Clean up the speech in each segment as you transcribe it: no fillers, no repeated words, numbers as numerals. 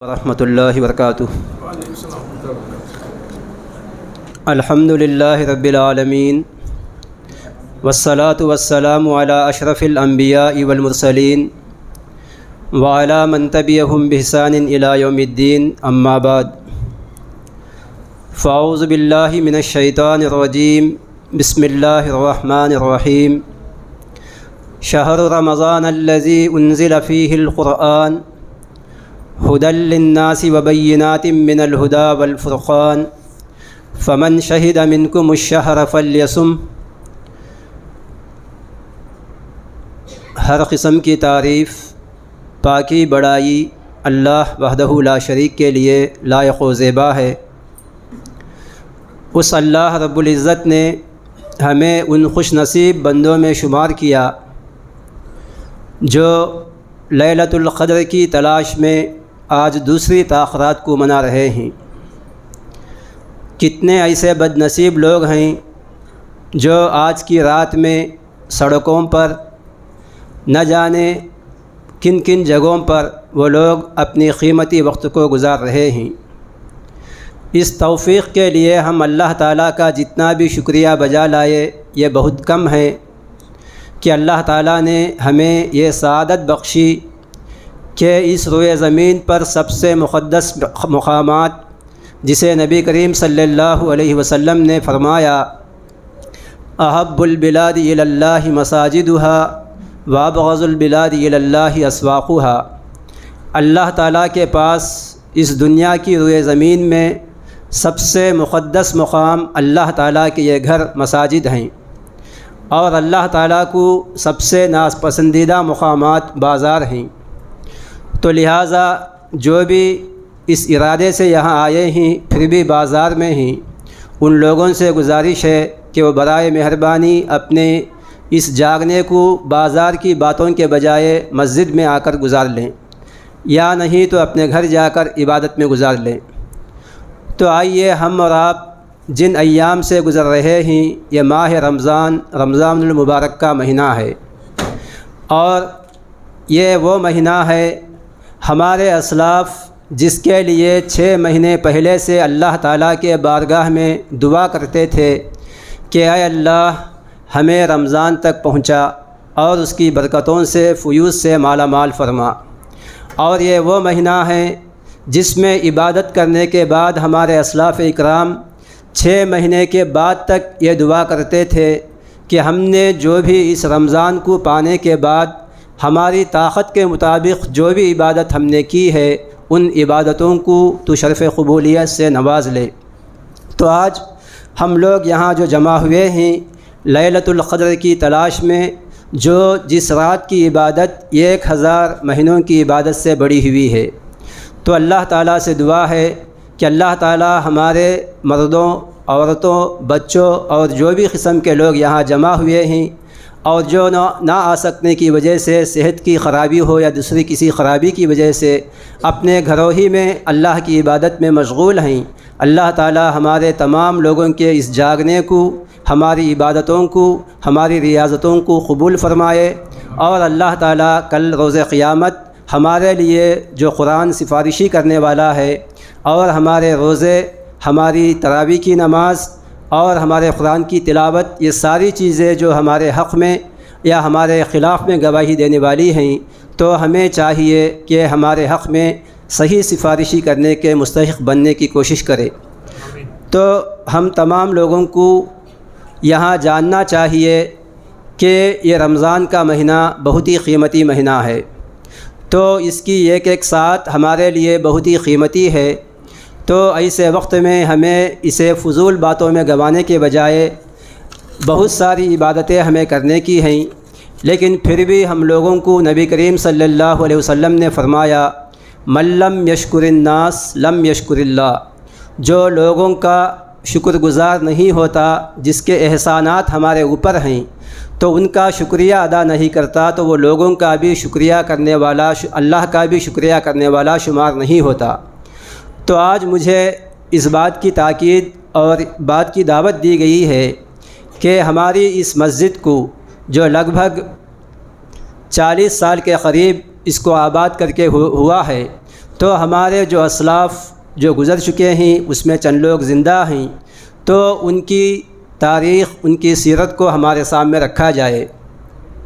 ورحمۃ اللہ وبرکاتہ۔ الحمد للہ رب العالمین والصلاة والسلام علی اشرف الانبیاء والمرسلین وعلی من تبعہم بإحسان الی یوم الدین، اما بعد فاعوذ باللہ من الشیطان الرجیم، بسم اللہ الرحمن الرحیم۔ شہر رمضان الذی انزل فیہ القرآن ہدی للناس وبینات من الہدی والفرقان فمن شہد منکم الشہر فلیصم۔ ہر قسم کی تعریف، پاکی، بڑائی اللہ وحدہ لا شریک کے لیے لائق و زیبا ہے۔ اس اللہ رب العزت نے ہمیں ان خوش نصیب بندوں میں شمار کیا جو لیلۃ القدر کی تلاش میں آج دوسری تاخیرات کو منا رہے ہیں۔ کتنے ایسے بد نصیب لوگ ہیں جو آج کی رات میں سڑکوں پر نہ جانے کن کن جگہوں پر وہ لوگ اپنی قیمتی وقت کو گزار رہے ہیں۔ اس توفیق کے لیے ہم اللہ تعالیٰ کا جتنا بھی شکریہ بجا لائے یہ بہت کم ہے کہ اللہ تعالیٰ نے ہمیں یہ سعادت بخشی کہ اس روئے زمین پر سب سے مقدس مقامات جسے نبی کریم صلی اللہ علیہ وسلم نے فرمایا احب البلاد الی اللہ مساجدها وابغض البلاد الی اللہ اسواقها، اللہ تعالیٰ کے پاس اس دنیا کی روئے زمین میں سب سے مقدس مقام اللہ تعالیٰ کے یہ گھر مساجد ہیں، اور اللہ تعالیٰ کو سب سے ناپسندیدہ مقامات بازار ہیں۔ تو لہٰذا جو بھی اس ارادے سے یہاں آئے ہیں پھر بھی بازار میں ہیں، ان لوگوں سے گزارش ہے کہ وہ برائے مہربانی اپنے اس جاگنے کو بازار کی باتوں کے بجائے مسجد میں آ کر گزار لیں، یا نہیں تو اپنے گھر جا کر عبادت میں گزار لیں۔ تو آئیے ہم اور آپ جن ایام سے گزر رہے ہیں، یہ ماہ رمضان المبارک کا مہینہ ہے، اور یہ وہ مہینہ ہے ہمارے اسلاف جس کے لیے 6 مہینے پہلے سے اللہ تعالیٰ کے بارگاہ میں دعا کرتے تھے کہ اے اللہ ہمیں رمضان تک پہنچا اور اس کی برکتوں سے فیوض سے مالا مال فرما۔ اور یہ وہ مہینہ ہے جس میں عبادت کرنے کے بعد ہمارے اسلاف اکرام 6 مہینے کے بعد تک یہ دعا کرتے تھے کہ ہم نے جو بھی اس رمضان کو پانے کے بعد ہماری طاقت کے مطابق جو بھی عبادت ہم نے کی ہے ان عبادتوں کو تو شرف قبولیت سے نواز لے۔ تو آج ہم لوگ یہاں جو جمع ہوئے ہیں لیلۃ القدر کی تلاش میں، جو جس رات کی عبادت 1000 مہینوں کی عبادت سے بڑی ہوئی ہے، تو اللہ تعالیٰ سے دعا ہے کہ اللہ تعالیٰ ہمارے مردوں، عورتوں، بچوں اور جو بھی قسم کے لوگ یہاں جمع ہوئے ہیں اور جو نہ آ سکنے کی وجہ سے صحت کی خرابی ہو یا دوسری کسی خرابی کی وجہ سے اپنے گھروں ہی میں اللہ کی عبادت میں مشغول ہیں، اللہ تعالیٰ ہمارے تمام لوگوں کے اس جاگنے کو، ہماری عبادتوں کو، ہماری ریاضتوں کو قبول فرمائے، اور اللہ تعالیٰ کل روز قیامت ہمارے لیے جو قرآن سفارشی کرنے والا ہے، اور ہمارے روزے، ہماری تراویح کی نماز اور ہمارے قرآن کی تلاوت، یہ ساری چیزیں جو ہمارے حق میں یا ہمارے خلاف میں گواہی دینے والی ہیں، تو ہمیں چاہیے کہ ہمارے حق میں صحیح سفارشی کرنے کے مستحق بننے کی کوشش کرے۔ تو ہم تمام لوگوں کو یہاں جاننا چاہیے کہ یہ رمضان کا مہینہ بہت ہی قیمتی مہینہ ہے، تو اس کی ایک ساتھ ہمارے لیے بہت ہی قیمتی ہے۔ تو ایسے وقت میں ہمیں اسے فضول باتوں میں گنوانے کے بجائے بہت ساری عبادتیں ہمیں کرنے کی ہیں، لیکن پھر بھی ہم لوگوں کو نبی کریم صلی اللہ علیہ وسلم نے فرمایا من لم یشکر الناس لم یشکر اللہ، جو لوگوں کا شکر گزار نہیں ہوتا، جس کے احسانات ہمارے اوپر ہیں تو ان کا شکریہ ادا نہیں کرتا، تو وہ لوگوں کا بھی شکریہ کرنے والا، اللہ کا بھی شکریہ کرنے والا شمار نہیں ہوتا۔ تو آج مجھے اس بات کی تاکید اور بات کی دعوت دی گئی ہے کہ ہماری اس مسجد کو جو لگ بھگ 40 سال کے قریب اس کو آباد کر کے ہوا ہے، تو ہمارے جو اسلاف جو گزر چکے ہیں اس میں چند لوگ زندہ ہیں، تو ان کی تاریخ، ان کی سیرت کو ہمارے سامنے رکھا جائے۔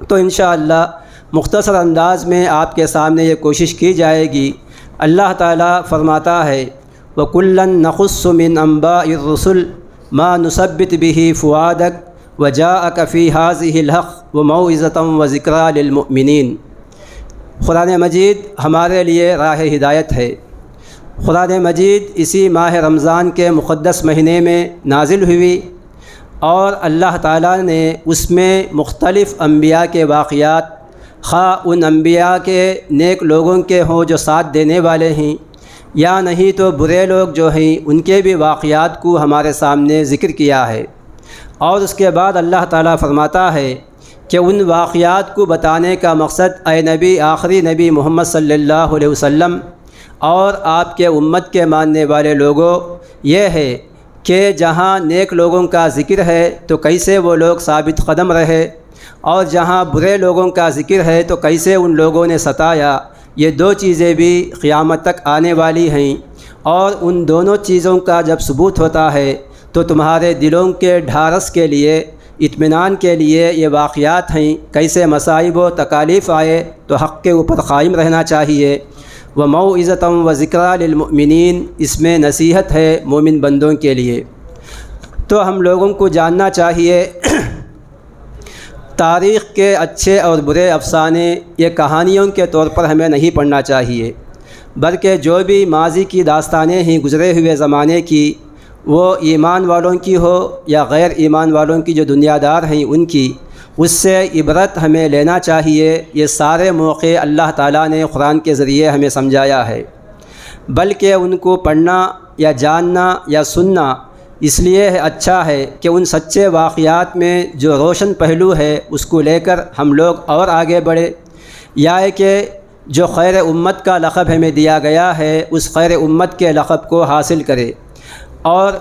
تو انشاءاللہ مختصر انداز میں آپ کے سامنے یہ کوشش کی جائے گی۔ اللہ تعالیٰ فرماتا ہے وَكُلًّا نَقُصُّ مِنْ أَنْبَاءِ الرُّسُلِ مَا نُثَبِّتُ بِهِ فُؤَادَكَ وَجَاءَكَ فِي هَٰذِهِ الْحَقُّ وَمَوْعِظَةً وَذِكْرَىٰ لِلْمُؤْمِنِينَ۔ قرآن مجید ہمارے لیے راہ ہدایت ہے۔ قرآن مجید اسی ماہ رمضان کے مقدس مہینے میں نازل ہوئی، اور اللہ تعالیٰ نے اس میں مختلف انبیاء کے واقعات، خواہ ان انبیاء کے نیک لوگوں کے ہوں جو ساتھ دینے والے ہیں، یا نہیں تو برے لوگ جو ہیں ان کے بھی واقعات کو ہمارے سامنے ذکر کیا ہے۔ اور اس کے بعد اللہ تعالیٰ فرماتا ہے کہ ان واقعات کو بتانے کا مقصد اے نبی، آخری نبی محمد صلی اللہ علیہ وسلم اور آپ کے امت کے ماننے والے لوگوں، یہ ہے کہ جہاں نیک لوگوں کا ذکر ہے تو کیسے وہ لوگ ثابت قدم رہے، اور جہاں برے لوگوں کا ذکر ہے تو کیسے ان لوگوں نے ستایا۔ یہ دو چیزیں بھی قیامت تک آنے والی ہیں، اور ان دونوں چیزوں کا جب ثبوت ہوتا ہے تو تمہارے دلوں کے ڈھارس کے لیے، اطمینان کے لیے یہ واقعات ہیں۔ کیسے مصائب و تکالیف آئے تو حق کے اوپر قائم رہنا چاہیے۔ وَمَوْعِظَةً وَذِكْرَىٰ لِلْمُؤْمِنِينَ، اس میں نصیحت ہے مومن بندوں کے لیے۔ تو ہم لوگوں کو جاننا چاہیے تاریخ کے اچھے اور برے افسانے یہ کہانیوں کے طور پر ہمیں نہیں پڑھنا چاہیے، بلکہ جو بھی ماضی کی داستانیں ہیں گزرے ہوئے زمانے کی، وہ ایمان والوں کی ہو یا غیر ایمان والوں کی جو دنیا دار ہیں ان کی، اس سے عبرت ہمیں لینا چاہیے۔ یہ سارے موقع اللہ تعالیٰ نے قرآن کے ذریعے ہمیں سمجھایا ہے، بلکہ ان کو پڑھنا یا جاننا یا سننا اس لیے اچھا ہے کہ ان سچے واقعات میں جو روشن پہلو ہے اس کو لے کر ہم لوگ اور آگے بڑھے، یا کہ جو خیر امت کا لقب ہمیں دیا گیا ہے اس خیر امت کے لقب کو حاصل کرے۔ اور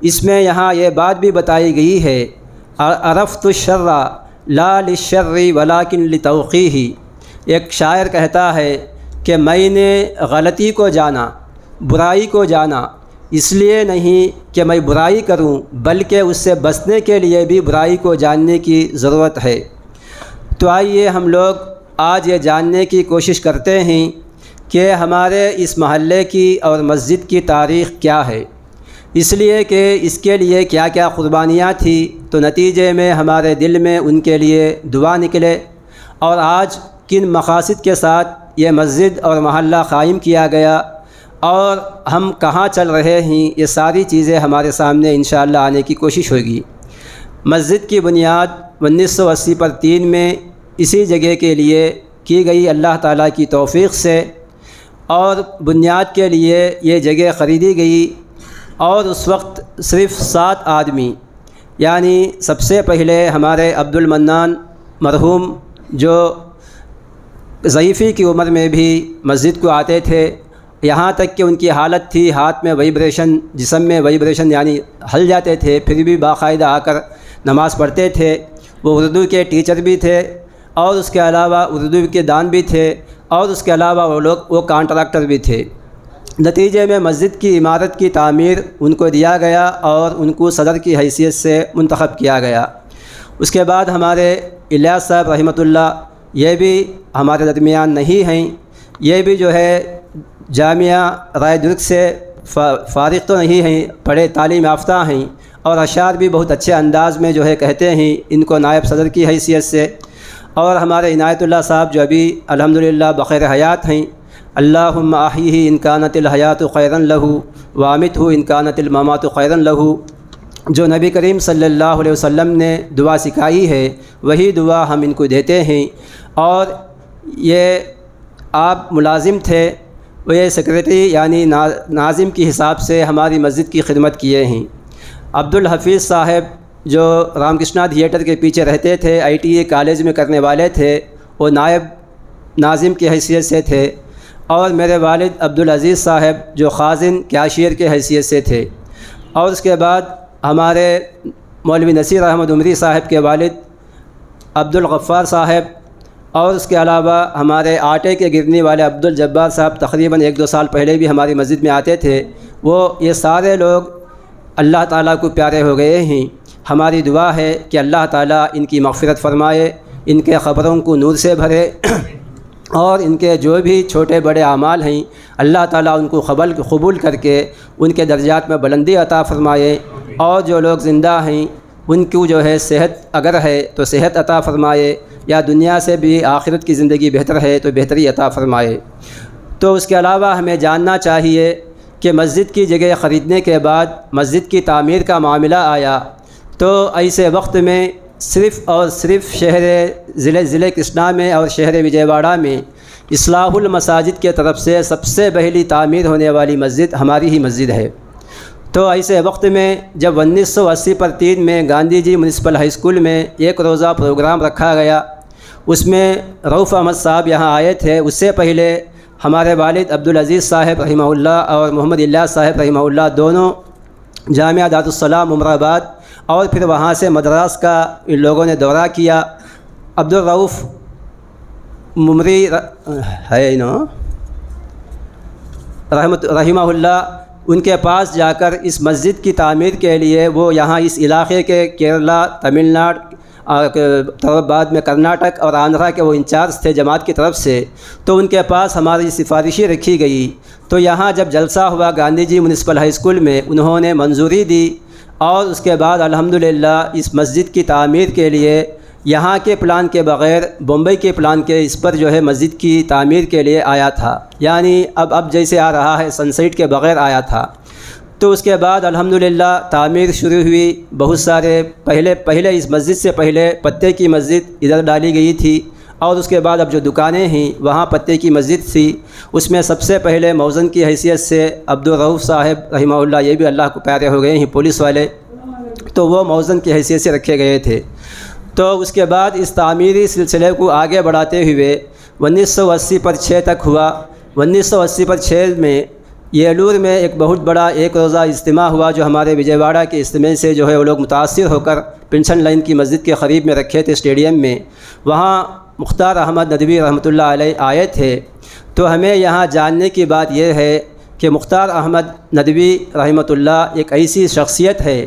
اس میں یہاں یہ بات بھی بتائی گئی ہے عرفت الشر لا للشر ولکن لتوقیہ۔ ایک شاعر کہتا ہے کہ میں نے غلطی کو جانا، برائی کو جانا، اس لیے نہیں کہ میں برائی کروں بلکہ اس سے بچنے کے لیے بھی برائی کو جاننے کی ضرورت ہے۔ تو آئیے ہم لوگ آج یہ جاننے کی کوشش کرتے ہیں کہ ہمارے اس محلے کی اور مسجد کی تاریخ کیا ہے، اس لیے کہ اس کے لیے کیا کیا قربانیاں تھیں، تو نتیجے میں ہمارے دل میں ان کے لیے دعا نکلے، اور آج کن مقاصد کے ساتھ یہ مسجد اور محلہ قائم کیا گیا، اور ہم کہاں چل رہے ہیں، یہ ساری چیزیں ہمارے سامنے انشاءاللہ آنے کی کوشش ہوگی۔ مسجد کی بنیاد 1980 پر 3 میں اسی جگہ کے لیے کی گئی اللہ تعالیٰ کی توفیق سے، اور بنیاد کے لیے یہ جگہ خریدی گئی، اور اس وقت صرف 7 آدمی، یعنی سب سے پہلے ہمارے عبد المنان مرحوم جو ضعیفی کی عمر میں بھی مسجد کو آتے تھے، یہاں تک کہ ان کی حالت تھی ہاتھ میں وائبریشن، جسم میں وائبریشن، یعنی ہل جاتے تھے، پھر بھی باقاعدہ آ کر نماز پڑھتے تھے۔ وہ اردو کے ٹیچر بھی تھے، اور اس کے علاوہ اردو کے دان بھی تھے، اور اس کے علاوہ وہ کانٹریکٹر بھی تھے۔ نتیجے میں مسجد کی عمارت کی تعمیر ان کو دیا گیا، اور ان کو صدر کی حیثیت سے منتخب کیا گیا۔ اس کے بعد ہمارے الیاس صاحب رحمۃ اللہ، یہ بھی ہمارے درمیان نہیں ہیں، یہ بھی جو ہے جامعہ رائے درگ سے فارغ تو نہیں ہیں، پڑھے تعلیم یافتہ ہیں، اور اشعار بھی بہت اچھے انداز میں جو ہے کہتے ہیں، ان کو نائب صدر کی حیثیت سے۔ اور ہمارے عنایت اللہ صاحب جو ابھی الحمدللہ بخیر حیات ہیں، اللہم احیہ ان کانت الحیات خیرا لہ وامتہ ان کانت الممات خیرا لہ، جو نبی کریم صلی اللہ علیہ وسلم نے دعا سکھائی ہے وہی دعا ہم ان کو دیتے ہیں۔ اور یہ آپ ملازم تھے، وہ یہ سیکریٹری یعنی ناظم کی حساب سے ہماری مسجد کی خدمت کیے ہیں۔ عبد الحفیظ صاحب جو رام کرشنا تھیٹر کے پیچھے رہتے تھے، ITA کالج میں کرنے والے تھے، وہ نائب ناظم کی حیثیت سے تھے۔ اور میرے والد عبدالعزیز صاحب جو خازن کیشیئر کے حیثیت سے تھے۔ اور اس کے بعد ہمارے مولوی نصیر احمد عمری صاحب کے والد عبدالغفار صاحب، اور اس کے علاوہ ہمارے آٹے کے گرنی والے عبدالجبار صاحب تقریباً 1-2 سال پہلے بھی ہماری مسجد میں آتے تھے، یہ سارے لوگ اللہ تعالیٰ کو پیارے ہو گئے ہیں۔ ہماری دعا ہے کہ اللہ تعالیٰ ان کی مغفرت فرمائے، ان کے قبروں کو نور سے بھرے، اور ان کے جو بھی چھوٹے بڑے اعمال ہیں اللہ تعالیٰ ان کو قبول کر کے ان کے درجات میں بلندی عطا فرمائے، اور جو لوگ زندہ ہیں ان کو جو ہے صحت اگر ہے تو صحت عطا فرمائے، یا دنیا سے بھی آخرت کی زندگی بہتر ہے تو بہتری عطا فرمائے۔ تو اس کے علاوہ ہمیں جاننا چاہیے کہ مسجد کی جگہ خریدنے کے بعد مسجد کی تعمیر کا معاملہ آیا تو ایسے وقت میں صرف اور صرف ضلع کرشنا میں اور شہر وجے واڑہ میں اصلاح المساجد کے طرف سے سب سے پہلی تعمیر ہونے والی مسجد ہماری ہی مسجد ہے۔ تو ایسے وقت میں جب 1980 میں گاندھی جی میونسپل ہائی اسکول میں ایک روزہ پروگرام رکھا گیا، اس میں رؤف احمد صاحب یہاں آئے تھے۔ اس سے پہلے ہمارے والد عبدالعزیز صاحب رحمہ اللہ اور محمد اللہ صاحب رحمہ اللہ دونوں جامعہ دارالسلام عمر آباد اور پھر وہاں سے مدراس کا ان لوگوں نے دورہ کیا۔ عبدالرؤف ممری ہے رحمہ اللہ، ان کے پاس جا کر اس مسجد کی تعمیر کے لیے وہ یہاں اس علاقے کے کیرلا، تمل ناڈو، بعد میں کرناٹک اور آندھرا کے وہ انچارج تھے جماعت کی طرف سے، تو ان کے پاس ہماری سفارشی رکھی گئی۔ تو یہاں جب جلسہ ہوا گاندھی جی میونسپل ہائی اسکول میں، انہوں نے منظوری دی، اور اس کے بعد الحمدللہ اس مسجد کی تعمیر کے لیے یہاں کے پلان کے بغیر بمبئی کے پلان کے اس پر جو ہے مسجد کی تعمیر کے لیے آیا تھا، یعنی اب جیسے آ رہا ہے سنسائٹ کے بغیر آیا تھا۔ تو اس کے بعد الحمدللہ تعمیر شروع ہوئی۔ بہت سارے پہلے اس مسجد سے پہلے پتے کی مسجد ادھر ڈالی گئی تھی، اور اس کے بعد اب جو دکانیں ہیں وہاں پتے کی مسجد تھی۔ اس میں سب سے پہلے موزن کی حیثیت سے عبدالرؤف صاحب رحمہ اللہ، یہ بھی اللہ کو پیارے ہو گئے ہیں پولیس والے، تو وہ موزن کی حیثیت سے رکھے گئے تھے۔ تو اس کے بعد اس تعمیری سلسلے کو آگے بڑھاتے ہوئے 1980 پر 6 تک ہوا۔ 1980 پر 6 میں یلور میں ایک بہت بڑا ایک روزہ اجتماع ہوا، جو ہمارے وجے واڑہ کے اجتماع سے جو ہے وہ لوگ متاثر ہو کر پنشن لائن کی مسجد کے قریب میں رکھے تھے اسٹیڈیم میں۔ وہاں مختار احمد ندوی رحمۃ اللہ علیہ آئے تھے۔ تو ہمیں یہاں جاننے کی بات یہ ہے کہ مختار احمد ندوی رحمۃ اللہ ایک ایسی شخصیت ہے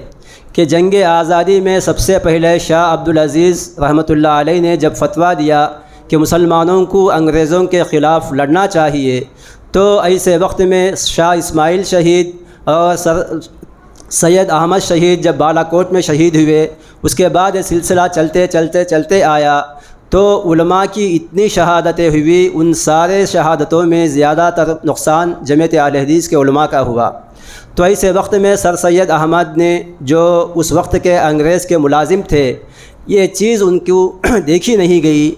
کہ جنگ آزادی میں سب سے پہلے شاہ عبدالعزیز رحمۃ اللہ علیہ نے جب فتویٰ دیا کہ مسلمانوں کو انگریزوں کے خلاف لڑنا چاہیے، تو ایسے وقت میں شاہ اسماعیل شہید اور سید احمد شہید جب بالا کوٹ میں شہید ہوئے، اس کے بعد یہ سلسلہ چلتے آیا تو علماء کی اتنی شہادتیں ہوئی، ان سارے شہادتوں میں زیادہ تر نقصان جماعت اہل حدیث کے علماء کا ہوا۔ تو ایسے وقت میں سر سید احمد نے، جو اس وقت کے انگریز کے ملازم تھے، یہ چیز ان کو دیکھی نہیں گئی،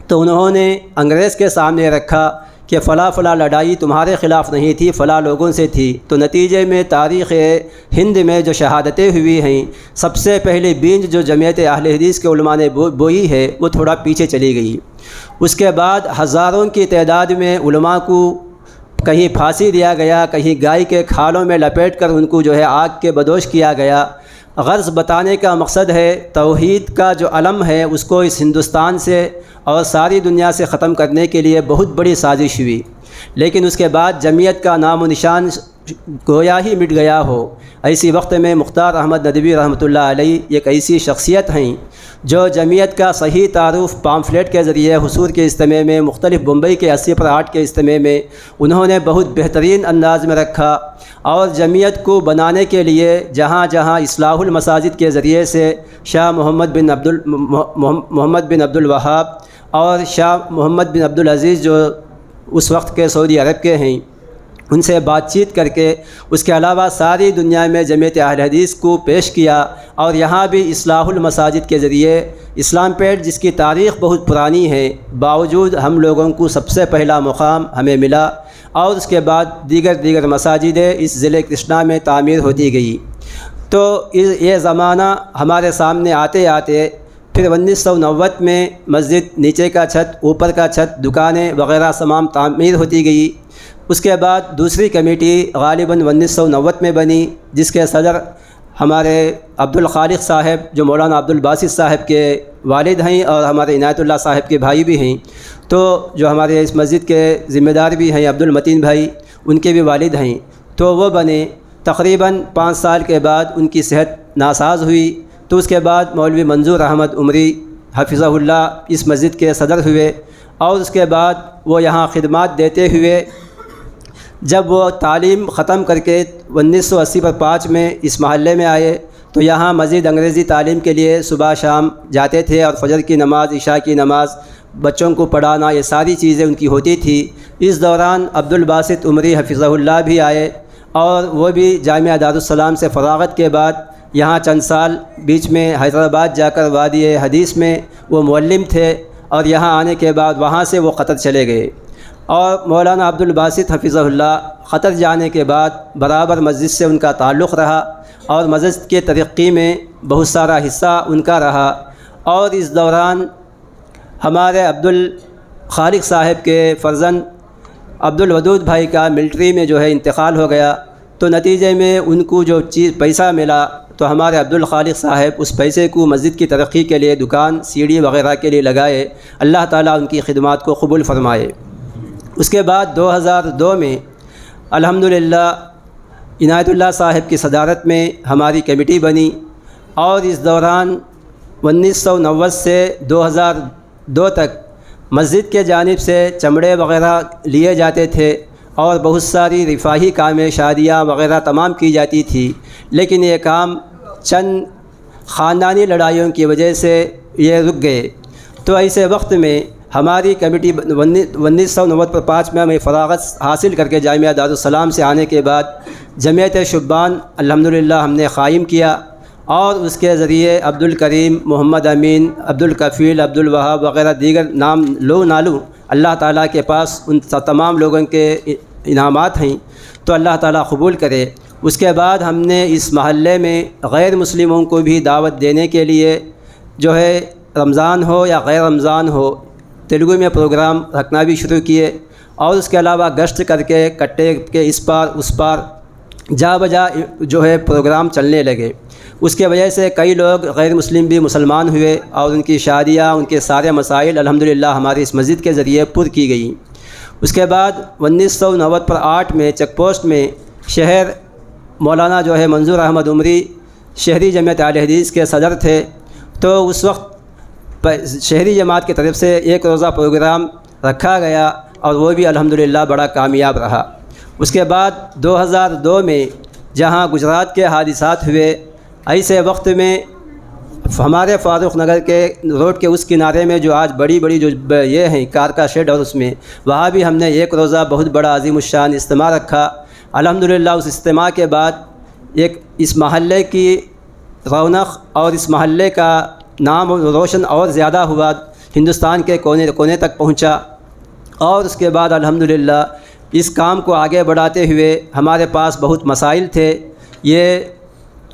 تو انہوں نے انگریز کے سامنے رکھا کہ فلاں لڑائی تمہارے خلاف نہیں تھی، فلاں لوگوں سے تھی۔ تو نتیجے میں تاریخ ہند میں جو شہادتیں ہوئی ہیں، سب سے پہلے بیج جو جماعت اہل حدیث کے علماء نے بوئی ہے وہ تھوڑا پیچھے چلی گئی۔ اس کے بعد ہزاروں کی تعداد میں علماء کو کہیں پھانسی دیا گیا، کہیں گائے کے کھالوں میں لپیٹ کر ان کو جو ہے آگ کے بدوش کیا گیا۔ غرض بتانے کا مقصد ہے توحید کا جو علم ہے اس کو اس ہندوستان سے اور ساری دنیا سے ختم کرنے کے لیے بہت بڑی سازش ہوئی، لیکن اس کے بعد جمعیت کا نام و نشان گویا ہی مٹ گیا ہو۔ ایسی وقت میں مختار احمد ندوی رحمۃ اللہ علیہ ایک ایسی شخصیت ہیں جو جمعیت کا صحیح تعارف پامفلیٹ کے ذریعے حضور کے اجتماع میں، مختلف بمبئی کے 80/8 کے اجتماع میں انہوں نے بہت بہترین انداز میں رکھا، اور جمعیت کو بنانے کے لیے جہاں جہاں اصلاح المساجد کے ذریعے سے شاہ محمد بن عبد الوہاب اور شاہ محمد بن عبدالعزیز جو اس وقت کے سعودی عرب کے ہیں، ان سے بات چیت کر کے اس کے علاوہ ساری دنیا میں جمعیت اہل حدیث کو پیش کیا، اور یہاں بھی اصلاح المساجد کے ذریعے اسلام پیٹ جس کی تاریخ بہت پرانی ہے، باوجود ہم لوگوں کو سب سے پہلا مقام ہمیں ملا، اور اس کے بعد دیگر مساجدیں اس ضلع کرشنا میں تعمیر ہوتی گئی۔ تو یہ زمانہ ہمارے سامنے آتے آتے پھر 1990 میں مسجد نیچے کا چھت، اوپر کا چھت، دکانیں وغیرہ تمام تعمیر ہوتی گئی۔ اس کے بعد دوسری کمیٹی غالباً 1990 میں بنی، جس کے صدر ہمارے عبدالخالق صاحب جو مولانا عبدالباسط صاحب کے والد ہیں اور ہمارے عنایت اللہ صاحب کے بھائی بھی ہیں، تو جو ہمارے اس مسجد کے ذمہ دار بھی ہیں عبدالمتین بھائی، ان کے بھی والد ہیں، تو وہ بنے۔ تقریباً 5 سال کے بعد ان کی صحت ناساز ہوئی، تو اس کے بعد مولوی منظور احمد عمری حفظہ اللہ اس مسجد کے صدر ہوئے، اور اس کے بعد وہ یہاں خدمات دیتے ہوئے جب وہ تعلیم ختم کر کے 1980 میں اس محلے میں آئے، تو یہاں مزید انگریزی تعلیم کے لیے صبح شام جاتے تھے، اور فجر کی نماز، عشاء کی نماز، بچوں کو پڑھانا، یہ ساری چیزیں ان کی ہوتی تھی۔ اس دوران عبدالباسط عمری حفظہ اللہ بھی آئے، اور وہ بھی جامعہ دارالسلام سے فراغت کے بعد یہاں چند سال بیچ میں حیدرآباد جا کر وادی حدیث میں وہ معلم تھے، اور یہاں آنے کے بعد وہاں سے وہ قطر چلے گئے۔ اور مولانا عبدالباسط حفظہ اللہ قطر جانے کے بعد برابر مسجد سے ان کا تعلق رہا، اور مسجد کے ترقی میں بہت سارا حصہ ان کا رہا۔ اور اس دوران ہمارے عبدالخالق صاحب کے فرزند عبدالودود بھائی کا ملٹری میں جو ہے انتقال ہو گیا، تو نتیجے میں ان کو جو پیسہ ملا، تو ہمارے عبدالخالق صاحب اس پیسے کو مسجد کی ترقی کے لیے، دکان سیڑھی وغیرہ کے لیے لگائے۔ اللہ تعالیٰ ان کی خدمات کو قبول فرمائے۔ اس کے بعد 2002 میں الحمدللہ عنایت اللہ صاحب کی صدارت میں ہماری کمیٹی بنی، اور اس دوران 1990 سے 2002 تک مسجد کے جانب سے چمڑے وغیرہ لیے جاتے تھے، اور بہت ساری رفاہی کامیں، شادیاں وغیرہ تمام کی جاتی تھی، لیکن یہ کام چند خاندانی لڑائیوں کی وجہ سے یہ رک گئے۔ تو ایسے وقت میں ہماری کمیٹی 1995 میں ہمیں فراغت حاصل کر کے جامعہ دارالسلام سے آنے کے بعد جمعیت شبان الحمدللہ ہم نے قائم کیا، اور اس کے ذریعے عبدالکریم، محمد امین، عبدالکفیل، عبدالوہاب وغیرہ دیگر نام لو نالو اللہ تعالیٰ کے پاس ان تمام لوگوں کے انعامات ہیں، تو اللہ تعالیٰ قبول کرے۔ اس کے بعد ہم نے اس محلے میں غیر مسلموں کو بھی دعوت دینے کے لیے جو ہے رمضان ہو یا غیر رمضان ہو، تیلگو میں پروگرام رکھنا بھی شروع کیے، اور اس کے علاوہ گشت کر کے کٹے کے اس پار اس پار جا بجا جو ہے پروگرام چلنے لگے۔ اس کے وجہ سے کئی لوگ غیر مسلم بھی مسلمان ہوئے، اور ان کی شادیاں، ان کے سارے مسائل الحمدللہ ہماری اس مسجد کے ذریعے پر کی گئیں۔ اس کے بعد 1998 میں چیک پوسٹ میں شہر مولانا جو ہے منظور احمد عمری شہری جمعیت اہل حدیث کے صدر تھے، تو اس وقت شہری جماعت کی طرف سے ایک روزہ پروگرام رکھا گیا، اور وہ بھی الحمدللہ بڑا کامیاب رہا۔ اس کے بعد 2002 میں جہاں گجرات کے حادثات ہوئے، ایسے وقت میں ہمارے فاروق نگر کے روڈ کے اس کنارے میں جو آج بڑی بڑی جو یہ ہیں کار کا شیڈ، اور اس میں وہاں بھی ہم نے ایک روزہ بہت بڑا عظیم الشان اجتماع رکھا۔ الحمدللہ اس اجتماع کے بعد ایک اس محلے کی رونق اور اس محلے کا نام روشن اور زیادہ ہوا، ہندوستان کے کونے کونے تک پہنچا۔ اور اس کے بعد الحمدللہ اس کام کو آگے بڑھاتے ہوئے ہمارے پاس بہت مسائل تھے۔ یہ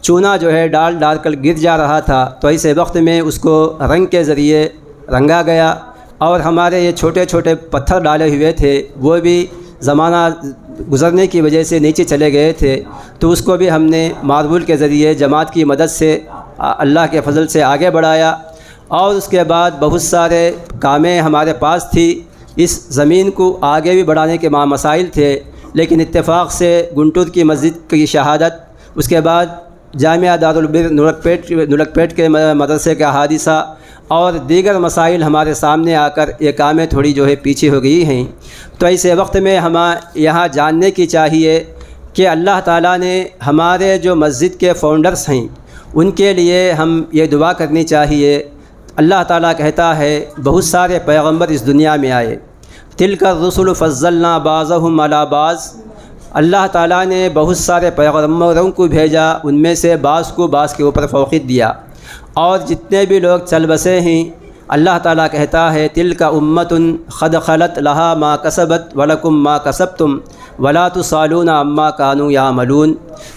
چونا جو ہے ڈال کر گر جا رہا تھا، تو ایسے وقت میں اس کو رنگ کے ذریعے رنگا گیا، اور ہمارے یہ چھوٹے چھوٹے پتھر ڈالے ہوئے تھے وہ بھی زمانہ گزرنے کی وجہ سے نیچے چلے گئے تھے، تو اس کو بھی ہم نے ماربل کے ذریعے جماعت کی مدد سے اللہ کے فضل سے آگے بڑھایا۔ اور اس کے بعد بہت سارے کامیں ہمارے پاس تھی، اس زمین کو آگے بھی بڑھانے کے مسائل تھے، لیکن اتفاق سے گنٹور کی مسجد کی شہادت، اس کے بعد جامعہ دارالبر نلک پیٹ کے مدرسے کا حادثہ، اور دیگر مسائل ہمارے سامنے آ کر یہ کامیں تھوڑی جو ہے پیچھے ہو گئی ہیں۔ تو ایسے وقت میں ہمیں یہاں جاننے کی چاہیے کہ اللہ تعالیٰ نے ہمارے جو مسجد کے فاؤنڈرز ہیں ان کے لیے ہم یہ دعا کرنی چاہیے۔ اللہ تعالیٰ کہتا ہے بہت سارے پیغمبر اس دنیا میں آئے، تلک الرسل فضلنا بعضهم علی بعض، اللہ تعالیٰ نے بہت سارے پیغمبروں کو بھیجا، ان میں سے بعض کو بعض کے اوپر فوقیت دیا، اور جتنے بھی لوگ چل بسے ہیں اللہ تعالیٰ کہتا ہے تلک امۃ قد خلت لہا ما کسبت ولکم ما کسبتم ولا تسالون عما کانوا یعملون،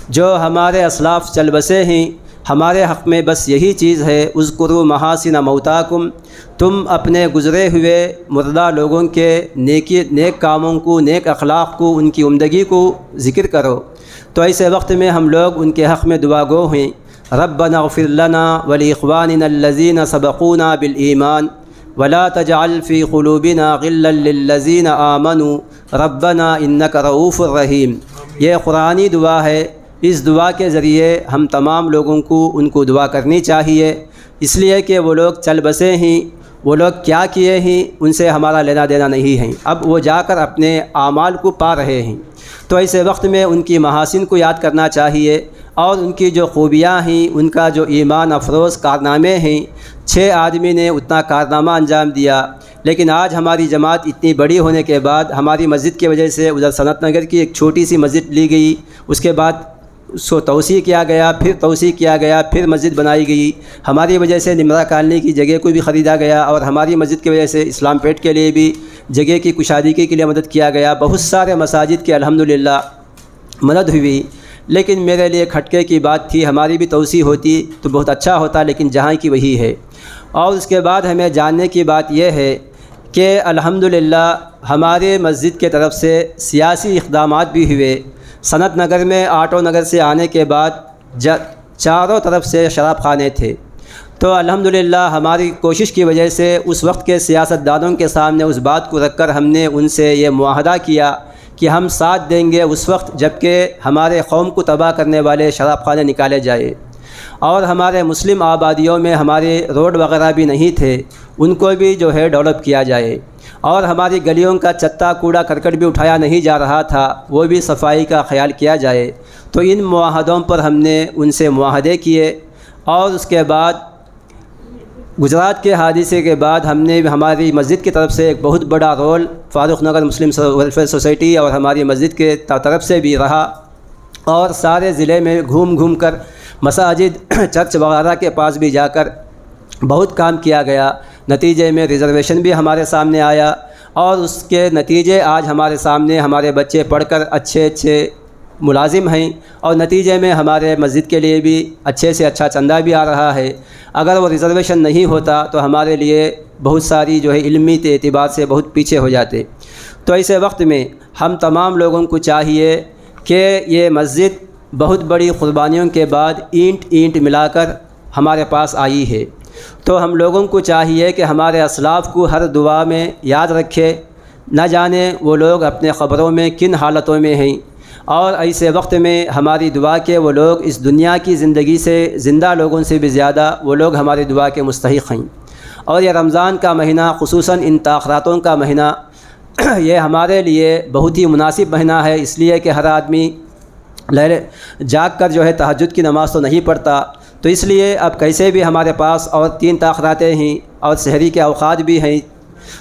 جو ہمارے اسلاف چل بسے ہیں ہمارے حق میں بس یہی چیز ہے، اذکروا محاسن موتاکم، تم اپنے گزرے ہوئے مردہ لوگوں کے نیک کاموں کو، نیک اخلاق کو، ان کی عمدگی کو ذکر کرو۔ تو ایسے وقت میں ہم لوگ ان کے حق میں دعا گو ہیں، ربنا اغفر لنا ولاخواننا الذین سبقونا بالایمان ولا تجعل فی قلوبنا غلا للذین آمنوا ربنا انک رؤوف رحیم۔ یہ قرآنی دعا ہے۔ اس دعا کے ذریعے ہم تمام لوگوں کو ان کو دعا کرنی چاہیے، اس لیے کہ وہ لوگ چل بسے ہیں، وہ لوگ کیا کیے ہیں ان سے ہمارا لینا دینا نہیں ہے، اب وہ جا کر اپنے اعمال کو پا رہے ہیں۔ تو ایسے وقت میں ان کی محاسن کو یاد کرنا چاہیے اور ان کی جو خوبیاں ہیں، ان کا جو ایمان افروز کارنامے ہیں۔ 6 آدمی نے اتنا کارنامہ انجام دیا، لیکن آج ہماری جماعت اتنی بڑی ہونے کے بعد ہماری مسجد کی وجہ سے ادھر صنعت نگر کی ایک چھوٹی سی مسجد لی گئی، اس کے بعد اس کو توسیع کیا گیا، پھر توسیع کیا گیا، پھر مسجد بنائی گئی۔ ہماری وجہ سے نمرا کالنی کی جگہ کو بھی خریدا گیا، اور ہماری مسجد کی وجہ سے اسلام پیٹ کے لیے بھی جگہ کی کشادگی کے لیے مدد کیا گیا۔ بہت سارے مساجد کے الحمدللہ مدد ہوئی، لیکن میرے لیے کھٹکے کی بات تھی، ہماری بھی توسیع ہوتی تو بہت اچھا ہوتا، لیکن جہاں کی وہی ہے۔ اور اس کے بعد ہمیں جاننے کی بات یہ ہے کہ الحمدللہ ہمارے مسجد کے طرف سے سیاسی اقدامات بھی ہوئے۔ صنعت نگر میں آٹو نگر سے آنے کے بعد چاروں طرف سے شراب خانے تھے، تو الحمدللہ ہماری کوشش کی وجہ سے اس وقت کے سیاست دانوں کے سامنے اس بات کو رکھ کر ہم نے ان سے یہ معاہدہ کیا کہ ہم ساتھ دیں گے اس وقت جب کہ ہمارے قوم کو تباہ کرنے والے شراب خانے نکالے جائے، اور ہمارے مسلم آبادیوں میں ہمارے روڈ وغیرہ بھی نہیں تھے، ان کو بھی جو ہے ڈیولپ کیا جائے، اور ہماری گلیوں کا چتا کوڑا کرکٹ بھی اٹھایا نہیں جا رہا تھا، وہ بھی صفائی کا خیال کیا جائے۔ تو ان معاہدوں پر ہم نے ان سے معاہدے کیے، اور اس کے بعد گجرات کے حادثے کے بعد ہم نے ہماری مسجد کی طرف سے ایک بہت بڑا رول فاروق نگر مسلم ویلفیئر سوسائٹی اور ہماری مسجد کے طرف سے بھی رہا، اور سارے ضلع میں گھوم گھوم کر مساجد چرچ وغیرہ کے پاس بھی جا کر بہت کام کیا گیا۔ نتیجے میں ریزرویشن بھی ہمارے سامنے آیا، اور اس کے نتیجے آج ہمارے سامنے ہمارے بچے پڑھ کر اچھے ملازم ہیں، اور نتیجے میں ہمارے مسجد کے لیے بھی اچھے سے اچھا چندہ بھی آ رہا ہے۔ اگر وہ ریزرویشن نہیں ہوتا تو ہمارے لیے بہت ساری جو ہے علمی اعتبار سے بہت پیچھے ہو جاتے۔ تو ایسے وقت میں ہم تمام لوگوں کو چاہیے کہ یہ مسجد بہت بڑی قربانیوں کے بعد اینٹ ملا کر ہمارے پاس آئی ہے، تو ہم لوگوں کو چاہیے کہ ہمارے اسلاف کو ہر دعا میں یاد رکھے، نہ جانے وہ لوگ اپنے قبروں میں کن حالتوں میں ہیں، اور ایسے وقت میں ہماری دعا کے وہ لوگ اس دنیا کی زندگی سے زندہ لوگوں سے بھی زیادہ وہ لوگ ہماری دعا کے مستحق ہیں۔ اور یہ رمضان کا مہینہ، خصوصاً ان تاخراتوں کا مہینہ، یہ ہمارے لیے بہت ہی مناسب مہینہ ہے، اس لیے کہ ہر آدمی جاگ کر جو ہے تہجد کی نماز تو نہیں پڑھتا، تو اس لیے اب کیسے بھی ہمارے پاس اور 3 تاخراتیں ہیں اور سحری کے اوقات بھی ہیں،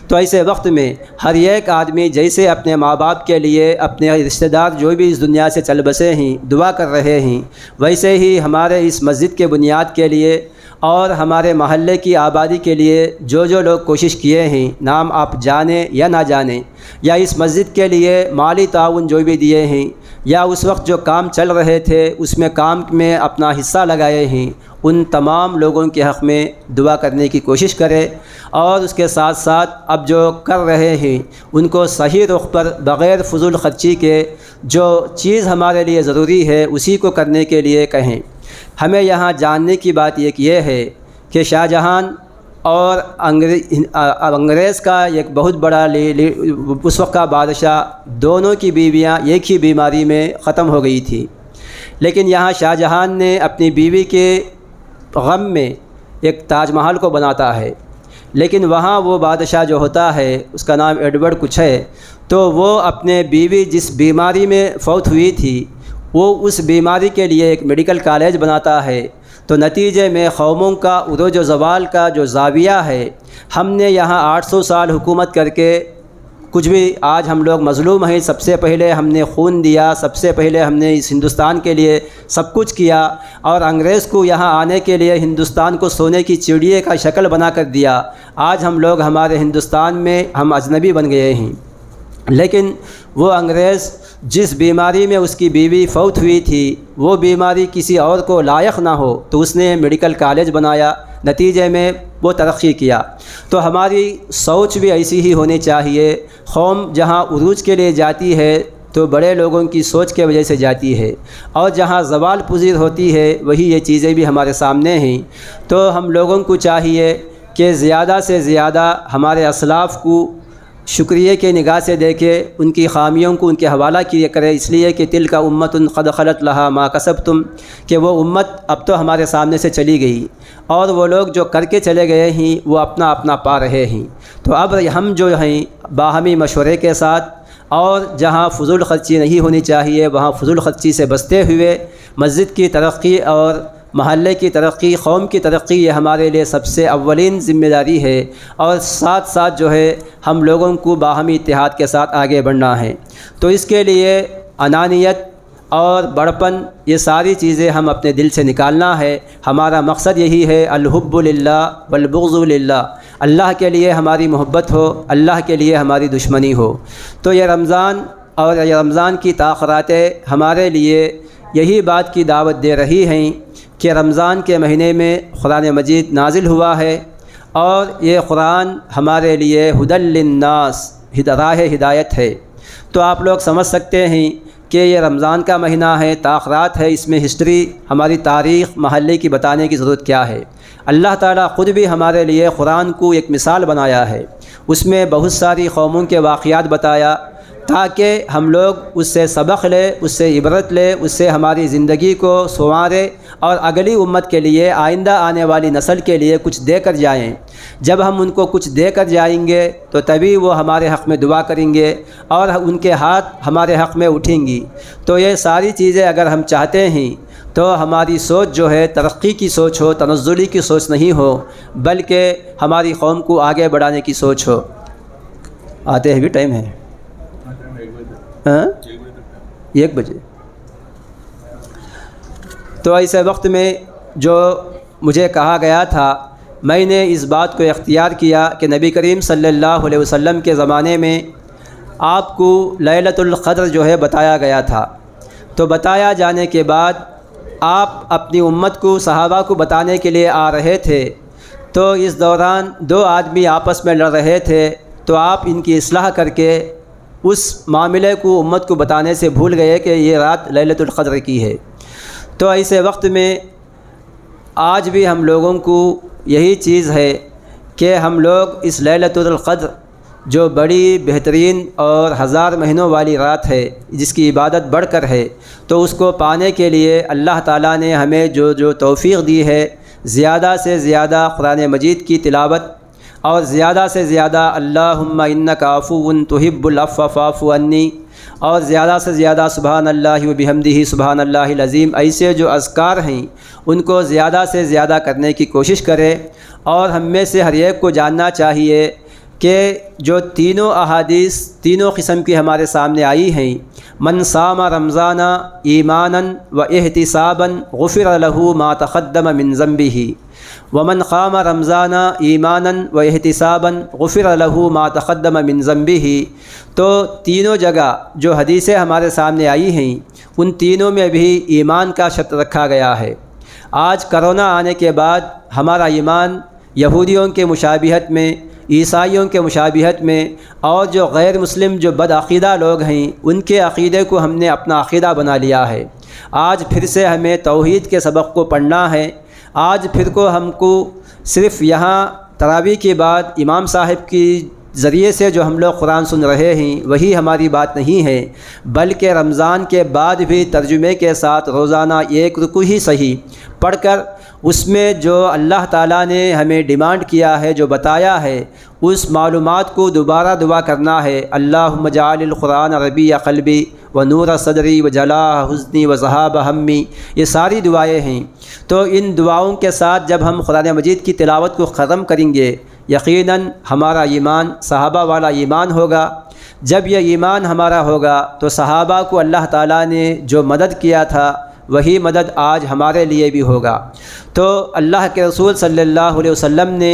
تو ایسے وقت میں ہر ایک آدمی جیسے اپنے ماں باپ کے لیے، اپنے رشتہ دار جو بھی اس دنیا سے چل بسے ہیں دعا کر رہے ہیں، ویسے ہی ہمارے اس مسجد کے بنیاد کے لیے اور ہمارے محلے کی آبادی کے لیے جو لوگ کوشش کیے ہیں، نام آپ جانیں یا نہ جانیں، یا اس مسجد کے لیے مالی تعاون جو بھی دیے ہیں، یا اس وقت جو کام چل رہے تھے اس میں کام میں اپنا حصہ لگائے ہیں، ان تمام لوگوں کے حق میں دعا کرنے کی کوشش کرے، اور اس کے ساتھ ساتھ اب جو کر رہے ہیں ان کو صحیح رخ پر بغیر فضول خرچی کے جو چیز ہمارے لیے ضروری ہے اسی کو کرنے کے لیے کہیں۔ ہمیں یہاں جاننے کی بات یہ ہے کہ شاہ جہان اور انگریز کا ایک بہت بڑا اس وقت کا بادشاہ، دونوں کی بیویاں ایک ہی بیماری میں ختم ہو گئی تھی، لیکن یہاں شاہ جہان نے اپنی بیوی کے غم میں ایک تاج محل کو بناتا ہے، لیکن وہاں وہ بادشاہ جو ہوتا ہے اس کا نام ایڈورڈ کچھ ہے، تو وہ اپنے بیوی جس بیماری میں فوت ہوئی تھی وہ اس بیماری کے لیے ایک میڈیکل کالج بناتا ہے، تو نتیجے میں قوموں کا عروج و زوال کا جو زاویہ ہے، ہم نے یہاں 800 سال حکومت کر کے کچھ بھی آج ہم لوگ مظلوم ہیں۔ سب سے پہلے ہم نے خون دیا، سب سے پہلے ہم نے اس ہندوستان کے لیے سب کچھ کیا، اور انگریز کو یہاں آنے کے لیے ہندوستان کو سونے کی چڑیے کا شکل بنا کر دیا۔ آج ہم لوگ ہمارے ہندوستان میں ہم اجنبی بن گئے ہیں، لیکن وہ انگریز جس بیماری میں اس کی بیوی فوت ہوئی تھی وہ بیماری کسی اور کو لائق نہ ہو تو اس نے میڈیکل کالج بنایا، نتیجے میں وہ ترقی کیا۔ تو ہماری سوچ بھی ایسی ہی ہونی چاہیے۔ قوم جہاں عروج کے لیے جاتی ہے تو بڑے لوگوں کی سوچ کے وجہ سے جاتی ہے، اور جہاں زوال پذیر ہوتی ہے وہی یہ چیزیں بھی ہمارے سامنے ہیں۔ تو ہم لوگوں کو چاہیے کہ زیادہ سے زیادہ ہمارے اسلاف کو شکریہ کے نگاہ سے دیکھے، ان کی خامیوں کو ان کے حوالہ کیا کرے، اس لیے کہ تلک امت قد خلت لہا ما کسبتم، کہ وہ امت اب تو ہمارے سامنے سے چلی گئی اور وہ لوگ جو کر کے چلے گئے ہیں وہ اپنا اپنا پا رہے ہیں۔ تو اب ہم جو ہیں باہمی مشورے کے ساتھ، اور جہاں فضول خرچی نہیں ہونی چاہیے وہاں فضول خرچی سے بچتے ہوئے مسجد کی ترقی اور محلے کی ترقی، قوم کی ترقی، یہ ہمارے لیے سب سے اولین ذمہ داری ہے، اور ساتھ ساتھ جو ہے ہم لوگوں کو باہمی اتحاد کے ساتھ آگے بڑھنا ہے۔ تو اس کے لیے انانیت اور بڑپن یہ ساری چیزیں ہم اپنے دل سے نکالنا ہے۔ ہمارا مقصد یہی ہے الحب للہ والبغض للہ، اللہ کے لیے ہماری محبت ہو، اللہ کے لیے ہماری دشمنی ہو۔ تو یہ رمضان اور یہ رمضان کی تاخیراتیں ہمارے لیے یہی بات کی دعوت دے رہی ہیں کہ رمضان کے مہینے میں قرآن مجید نازل ہوا ہے، اور یہ قرآن ہمارے لیے ہدی للناس، راہ ہدایت ہے۔ تو آپ لوگ سمجھ سکتے ہیں کہ یہ رمضان کا مہینہ ہے، تاخیرات ہے، اس میں ہسٹری، ہماری تاریخ محلے کی بتانے کی ضرورت کیا ہے۔ اللہ تعالیٰ خود بھی ہمارے لیے قرآن کو ایک مثال بنایا ہے، اس میں بہت ساری قوموں کے واقعات بتایا تاکہ ہم لوگ اس سے سبق لے، اس سے عبرت لے، اس سے ہماری زندگی کو سنوارے اور اگلی امت کے لیے، آئندہ آنے والی نسل کے لیے کچھ دے کر جائیں۔ جب ہم ان کو کچھ دے کر جائیں گے تو تبھی وہ ہمارے حق میں دعا کریں گے اور ان کے ہاتھ ہمارے حق میں اٹھیں گی۔ تو یہ ساری چیزیں اگر ہم چاہتے ہیں تو ہماری سوچ جو ہے ترقی کی سوچ ہو، تنزلی کی سوچ نہیں ہو، بلکہ ہماری قوم کو آگے بڑھانے کی سوچ ہو۔ آتے ہیں بھی ٹائم ہے 1 بجے۔ تو ایسے وقت میں جو مجھے کہا گیا تھا، میں نے اس بات کو اختیار کیا کہ نبی کریم صلی اللہ علیہ وسلم کے زمانے میں آپ کو لیلۃ القدر جو ہے بتایا گیا تھا۔ تو بتایا جانے کے بعد آپ اپنی امت کو، صحابہ کو بتانے کے لیے آ رہے تھے، تو اس دوران 2 آدمی آپس میں لڑ رہے تھے، تو آپ ان کی اصلاح کر کے اس معاملے کو امت کو بتانے سے بھول گئے کہ یہ رات لیلۃ القدر کی ہے۔ تو ایسے وقت میں آج بھی ہم لوگوں کو یہی چیز ہے کہ ہم لوگ اس لیلۃ القدر جو بڑی بہترین اور 1000 مہینوں والی رات ہے، جس کی عبادت بڑھ کر ہے، تو اس کو پانے کے لیے اللہ تعالیٰ نے ہمیں جو توفیق دی ہے، زیادہ سے زیادہ قرآن مجید کی تلاوت اور زیادہ سے زیادہ اللہم انک عفو تحب العفو فاعف عنی، اور زیادہ سے زیادہ سبحان اللہ وبحمدہ سبحان اللہ العظیم، ایسے جو اذکار ہیں ان کو زیادہ سے زیادہ کرنے کی کوشش کرے۔ اور ہم میں سے ہر ایک کو جاننا چاہیے کہ جو تینوں احادیث تینوں قسم کی ہمارے سامنے آئی ہیں، من صام رمضان ایمانا و احتسابا غفر له ما تقدم من ذنبه ومن قام رمضان ایمانا و احتسابا غفر له ما تقدم من ذنبه، تو تینوں جگہ جو حدیثیں ہمارے سامنے آئی ہیں ان تینوں میں بھی ایمان کا شرط رکھا گیا ہے۔ آج کرونا آنے کے بعد ہمارا ایمان یہودیوں کے مشابہت میں، عیسائیوں کے مشابہت میں، اور جو غیر مسلم جو بدعقیدہ لوگ ہیں ان کے عقیدے کو ہم نے اپنا عقیدہ بنا لیا ہے۔ آج پھر سے ہمیں توحید کے سبق کو پڑھنا ہے۔ آج پھر کو ہم کو صرف یہاں تراویح کے بعد امام صاحب کی ذریعے سے جو ہم لوگ قرآن سن رہے ہیں وہی ہماری بات نہیں ہے، بلکہ رمضان کے بعد بھی ترجمے کے ساتھ روزانہ 1 رکوع ہی صحیح پڑھ کر اس میں جو اللہ تعالیٰ نے ہمیں ڈیمانڈ کیا ہے، جو بتایا ہے، اس معلومات کو دوبارہ دعا کرنا ہے۔ اللہم اجعل القرآن ربیع قلبی و نور صدری و جلاء حزنی و ذہاب ہمی، یہ ساری دعائیں ہیں۔ تو ان دعاؤں کے ساتھ جب ہم قرآن مجید کی تلاوت کو ختم کریں گے، یقیناً ہمارا ایمان صحابہ والا ایمان ہوگا۔ جب یہ ایمان ہمارا ہوگا تو صحابہ کو اللہ تعالیٰ نے جو مدد کیا تھا وہی مدد آج ہمارے لیے بھی ہوگا۔ تو اللہ کے رسول صلی اللہ علیہ وسلم نے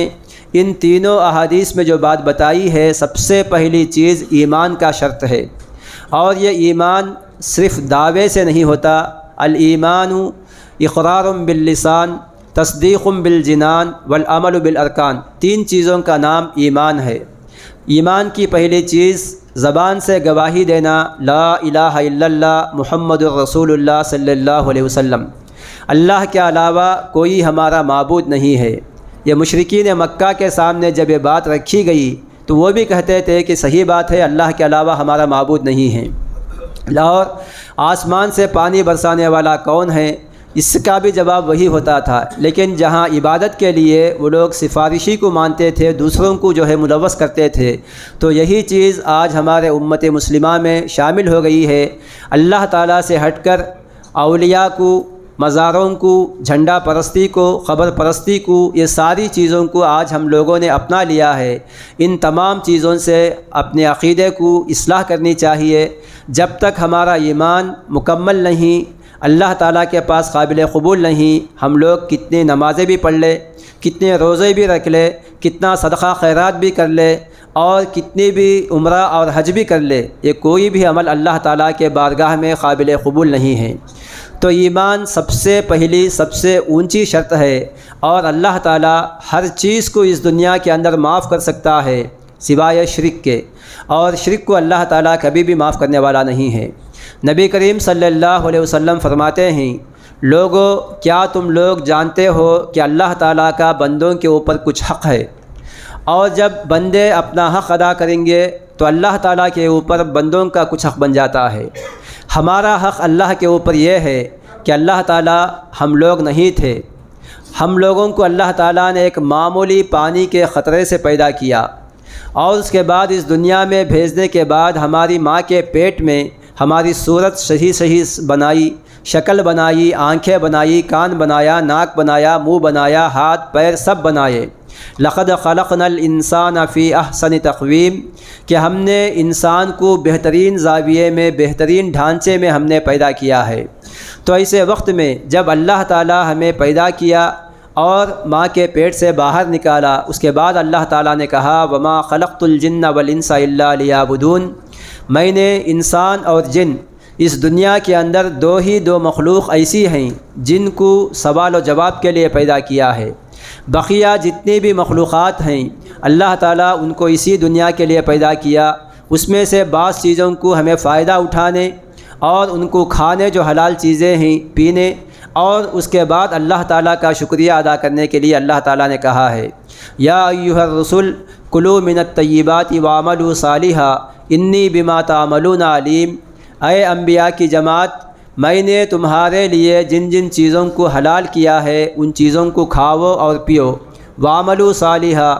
ان تینوں احادیث میں جو بات بتائی ہے، سب سے پہلی چیز ایمان کا شرط ہے، اور یہ ایمان صرف دعوے سے نہیں ہوتا۔ الایمان اقرار باللسان، تصدیق بالجنان، والعمل بالارکان، تین چیزوں کا نام ایمان ہے۔ ایمان کی پہلی چیز زبان سے گواہی دینا، لا الہ الا اللہ محمد الرسول اللہ صلی اللہ علیہ وسلم، اللہ کے علاوہ کوئی ہمارا معبود نہیں ہے۔ یہ مشرکین مکہ کے سامنے جب یہ بات رکھی گئی تو وہ بھی کہتے تھے کہ صحیح بات ہے، اللہ کے علاوہ ہمارا معبود نہیں ہے۔ اور آسمان سے پانی برسانے والا کون ہے، اس کا بھی جواب وہی ہوتا تھا، لیکن جہاں عبادت کے لیے وہ لوگ سفارشی کو مانتے تھے، دوسروں کو جو ہے ملوث کرتے تھے، تو یہی چیز آج ہمارے امت مسلمہ میں شامل ہو گئی ہے۔ اللہ تعالیٰ سے ہٹ کر اولیاء کو، مزاروں کو، جھنڈا پرستی کو، قبر پرستی کو، یہ ساری چیزوں کو آج ہم لوگوں نے اپنا لیا ہے۔ ان تمام چیزوں سے اپنے عقیدے کو اصلاح کرنی چاہیے۔ جب تک ہمارا ایمان مکمل نہیں، اللہ تعالیٰ کے پاس قابل قبول نہیں، ہم لوگ کتنی نمازیں بھی پڑھ لے، کتنے روزے بھی رکھ لے، کتنا صدقہ خیرات بھی کر لے، اور کتنی بھی عمرہ اور حج بھی کر لے، یہ کوئی بھی عمل اللہ تعالیٰ کے بارگاہ میں قابل قبول نہیں ہے۔ تو ایمان سب سے پہلی، سب سے اونچی شرط ہے، اور اللہ تعالیٰ ہر چیز کو اس دنیا کے اندر معاف کر سکتا ہے سوائے شرک کے، اور شرک کو اللہ تعالیٰ کبھی بھی معاف کرنے والا نہیں ہے۔ نبی کریم صلی اللہ علیہ وسلم فرماتے ہیں، لوگو کیا تم لوگ جانتے ہو کہ اللہ تعالیٰ کا بندوں کے اوپر کچھ حق ہے، اور جب بندے اپنا حق ادا کریں گے تو اللہ تعالیٰ کے اوپر بندوں کا کچھ حق بن جاتا ہے۔ ہمارا حق اللہ کے اوپر یہ ہے کہ اللہ تعالیٰ ہم لوگ نہیں تھے، ہم لوگوں کو اللہ تعالیٰ نے ایک معمولی پانی کے قطرے سے پیدا کیا، اور اس کے بعد اس دنیا میں بھیجنے کے بعد ہماری ماں کے پیٹ میں ہماری صورت صحیح بنائی، شکل بنائی، آنکھیں بنائی، کان بنایا، ناک بنایا، منہ بنایا، ہاتھ پیر سب بنائے۔ لقد خلقنا الانسان فی احسن تقویم، کہ ہم نے انسان کو بہترین زاویے میں، بہترین ڈھانچے میں ہم نے پیدا کیا ہے۔ تو ایسے وقت میں جب اللہ تعالیٰ ہمیں پیدا کیا اور ماں کے پیٹ سے باہر نکالا، اس کے بعد اللہ تعالیٰ نے کہا وما خلقت الجن والانس الا لیعبدون، میں نے انسان اور جن، اس دنیا کے اندر دو مخلوق ایسی ہیں جن کو سوال و جواب کے لیے پیدا کیا ہے۔ بقیہ جتنی بھی مخلوقات ہیں اللہ تعالیٰ ان کو اسی دنیا کے لیے پیدا کیا، اس میں سے بعض چیزوں کو ہمیں فائدہ اٹھانے اور ان کو کھانے جو حلال چیزیں ہیں پینے، اور اس کے بعد اللہ تعالیٰ کا شکریہ ادا کرنے کے لیے اللہ تعالیٰ نے کہا ہے یا ایھا الرسل کلوا من الطیبات واعملوا صالحا انی بما تعملون علیم، اے انبیاء کی جماعت، میں نے تمہارے لیے جن جن چیزوں کو حلال کیا ہے ان چیزوں کو کھاؤ اور پیو، واعملوا صالحا،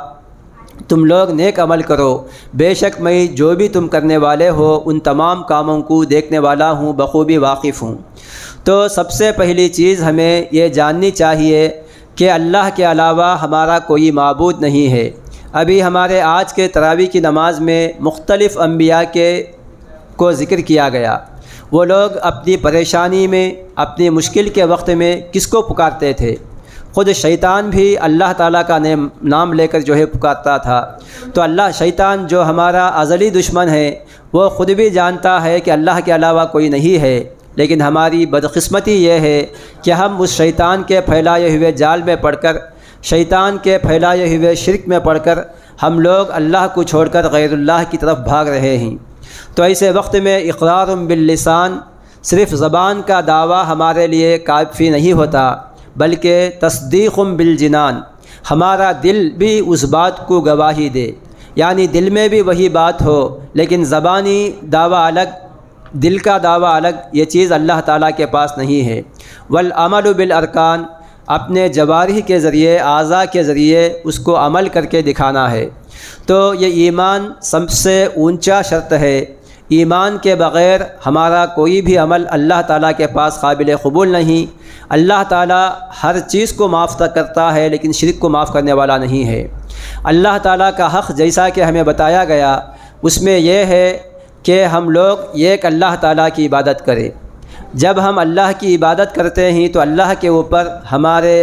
تم لوگ نیک عمل کرو، بے شک میں جو بھی تم کرنے والے ہو ان تمام کاموں کو دیکھنے والا ہوں، بخوبی واقف ہوں۔ تو سب سے پہلی چیز ہمیں یہ جاننی چاہیے کہ اللہ کے علاوہ ہمارا کوئی معبود نہیں ہے۔ ابھی ہمارے آج کے تراویح کی نماز میں مختلف انبیاء کو ذکر کیا گیا، وہ لوگ اپنی پریشانی میں، اپنی مشکل کے وقت میں کس کو پکارتے تھے؟ خود شیطان بھی اللہ تعالیٰ کا نام لے کر جو ہے پکارتا تھا۔ تو شیطان جو ہمارا ازلی دشمن ہے، وہ خود بھی جانتا ہے کہ اللہ کے علاوہ کوئی نہیں ہے، لیکن ہماری بدقسمتی یہ ہے کہ ہم اس شیطان کے پھیلائے ہوئے جال میں پڑ کر، شیطان کے پھیلائے ہوئے شرک میں پڑ کر ہم لوگ اللہ کو چھوڑ کر غیر اللہ کی طرف بھاگ رہے ہیں۔ تو ایسے وقت میں اقرار باللسان، صرف زبان کا دعویٰ ہمارے لیے کافی نہیں ہوتا، بلکہ تصدیق بالجنان، ہمارا دل بھی اس بات کو گواہی دے، یعنی دل میں بھی وہی بات ہو، لیکن زبانی دعویٰ الگ، دل کا دعویٰ الگ، یہ چیز اللہ تعالیٰ کے پاس نہیں ہے۔ والعمل بالارکان، اپنے جوارح کے ذریعے، اعضاء کے ذریعے اس کو عمل کر کے دکھانا ہے۔ تو یہ ایمان سب سے اونچا شرط ہے، ایمان کے بغیر ہمارا کوئی بھی عمل اللہ تعالیٰ کے پاس قابل قبول نہیں۔ اللہ تعالیٰ ہر چیز کو معاف کرتا ہے لیکن شرک کو معاف کرنے والا نہیں ہے۔ اللہ تعالیٰ کا حق جیسا کہ ہمیں بتایا گیا اس میں یہ ہے کہ ہم لوگ ایک اللہ تعالیٰ کی عبادت کریں۔ جب ہم اللہ کی عبادت کرتے ہیں تو اللہ کے اوپر ہمارے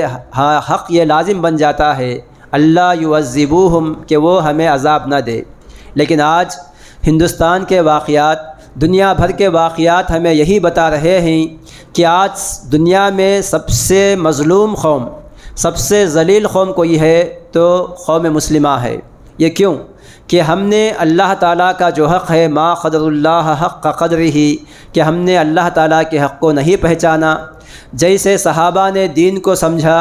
حق یہ لازم بن جاتا ہے، اللہ یعذبوہم کہ وہ ہمیں عذاب نہ دے۔ لیکن آج ہندوستان کے واقعات، دنیا بھر کے واقعات ہمیں یہی بتا رہے ہیں کہ آج دنیا میں سب سے مظلوم قوم، سب سے ذلیل قوم کوئی ہے تو قوم مسلمہ ہے۔ یہ کیوں؟ کہ ہم نے اللہ تعالیٰ کا جو حق ہے، ما قدر اللہ حق قدرہ، کہ ہم نے اللہ تعالیٰ کے حق کو نہیں پہچانا۔ جیسے صحابہ نے دین کو سمجھا،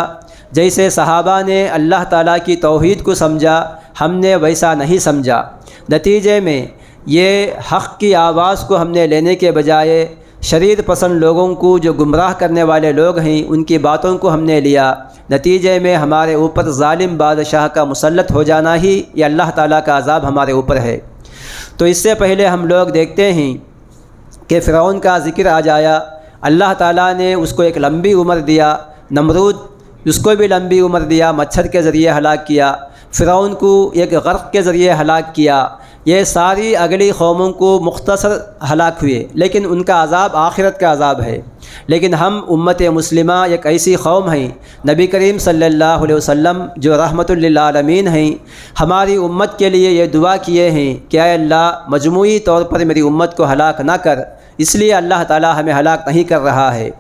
جیسے صحابہ نے اللہ تعالیٰ کی توحید کو سمجھا، ہم نے ویسا نہیں سمجھا۔ نتیجے میں یہ حق کی آواز کو ہم نے لینے کے بجائے شریر پسند لوگوں کو، جو گمراہ کرنے والے لوگ ہیں، ان کی باتوں کو ہم نے لیا۔ نتیجے میں ہمارے اوپر ظالم بادشاہ کا مسلط ہو جانا ہی یہ اللہ تعالیٰ کا عذاب ہمارے اوپر ہے۔ تو اس سے پہلے ہم لوگ دیکھتے ہیں کہ فرعون کا ذکر آ جایا، اللہ تعالیٰ نے اس کو ایک لمبی عمر دیا، نمرود اس کو بھی لمبی عمر دیا، مچھر کے ذریعے ہلاک کیا، فرعون کو ایک غرق کے ذریعے ہلاک کیا۔ یہ ساری اگلی قوموں کو مختصر ہلاک ہوئے، لیکن ان کا عذاب آخرت کا عذاب ہے۔ لیکن ہم امت مسلمہ ایک ایسی قوم ہیں، نبی کریم صلی اللہ علیہ وسلم جو رحمت للعالمین ہیں، ہماری امت کے لیے یہ دعا کیے ہیں کہ اے اللہ مجموعی طور پر میری امت کو ہلاک نہ کر، اس لیے اللہ تعالی ہمیں ہلاک نہیں کر رہا ہے۔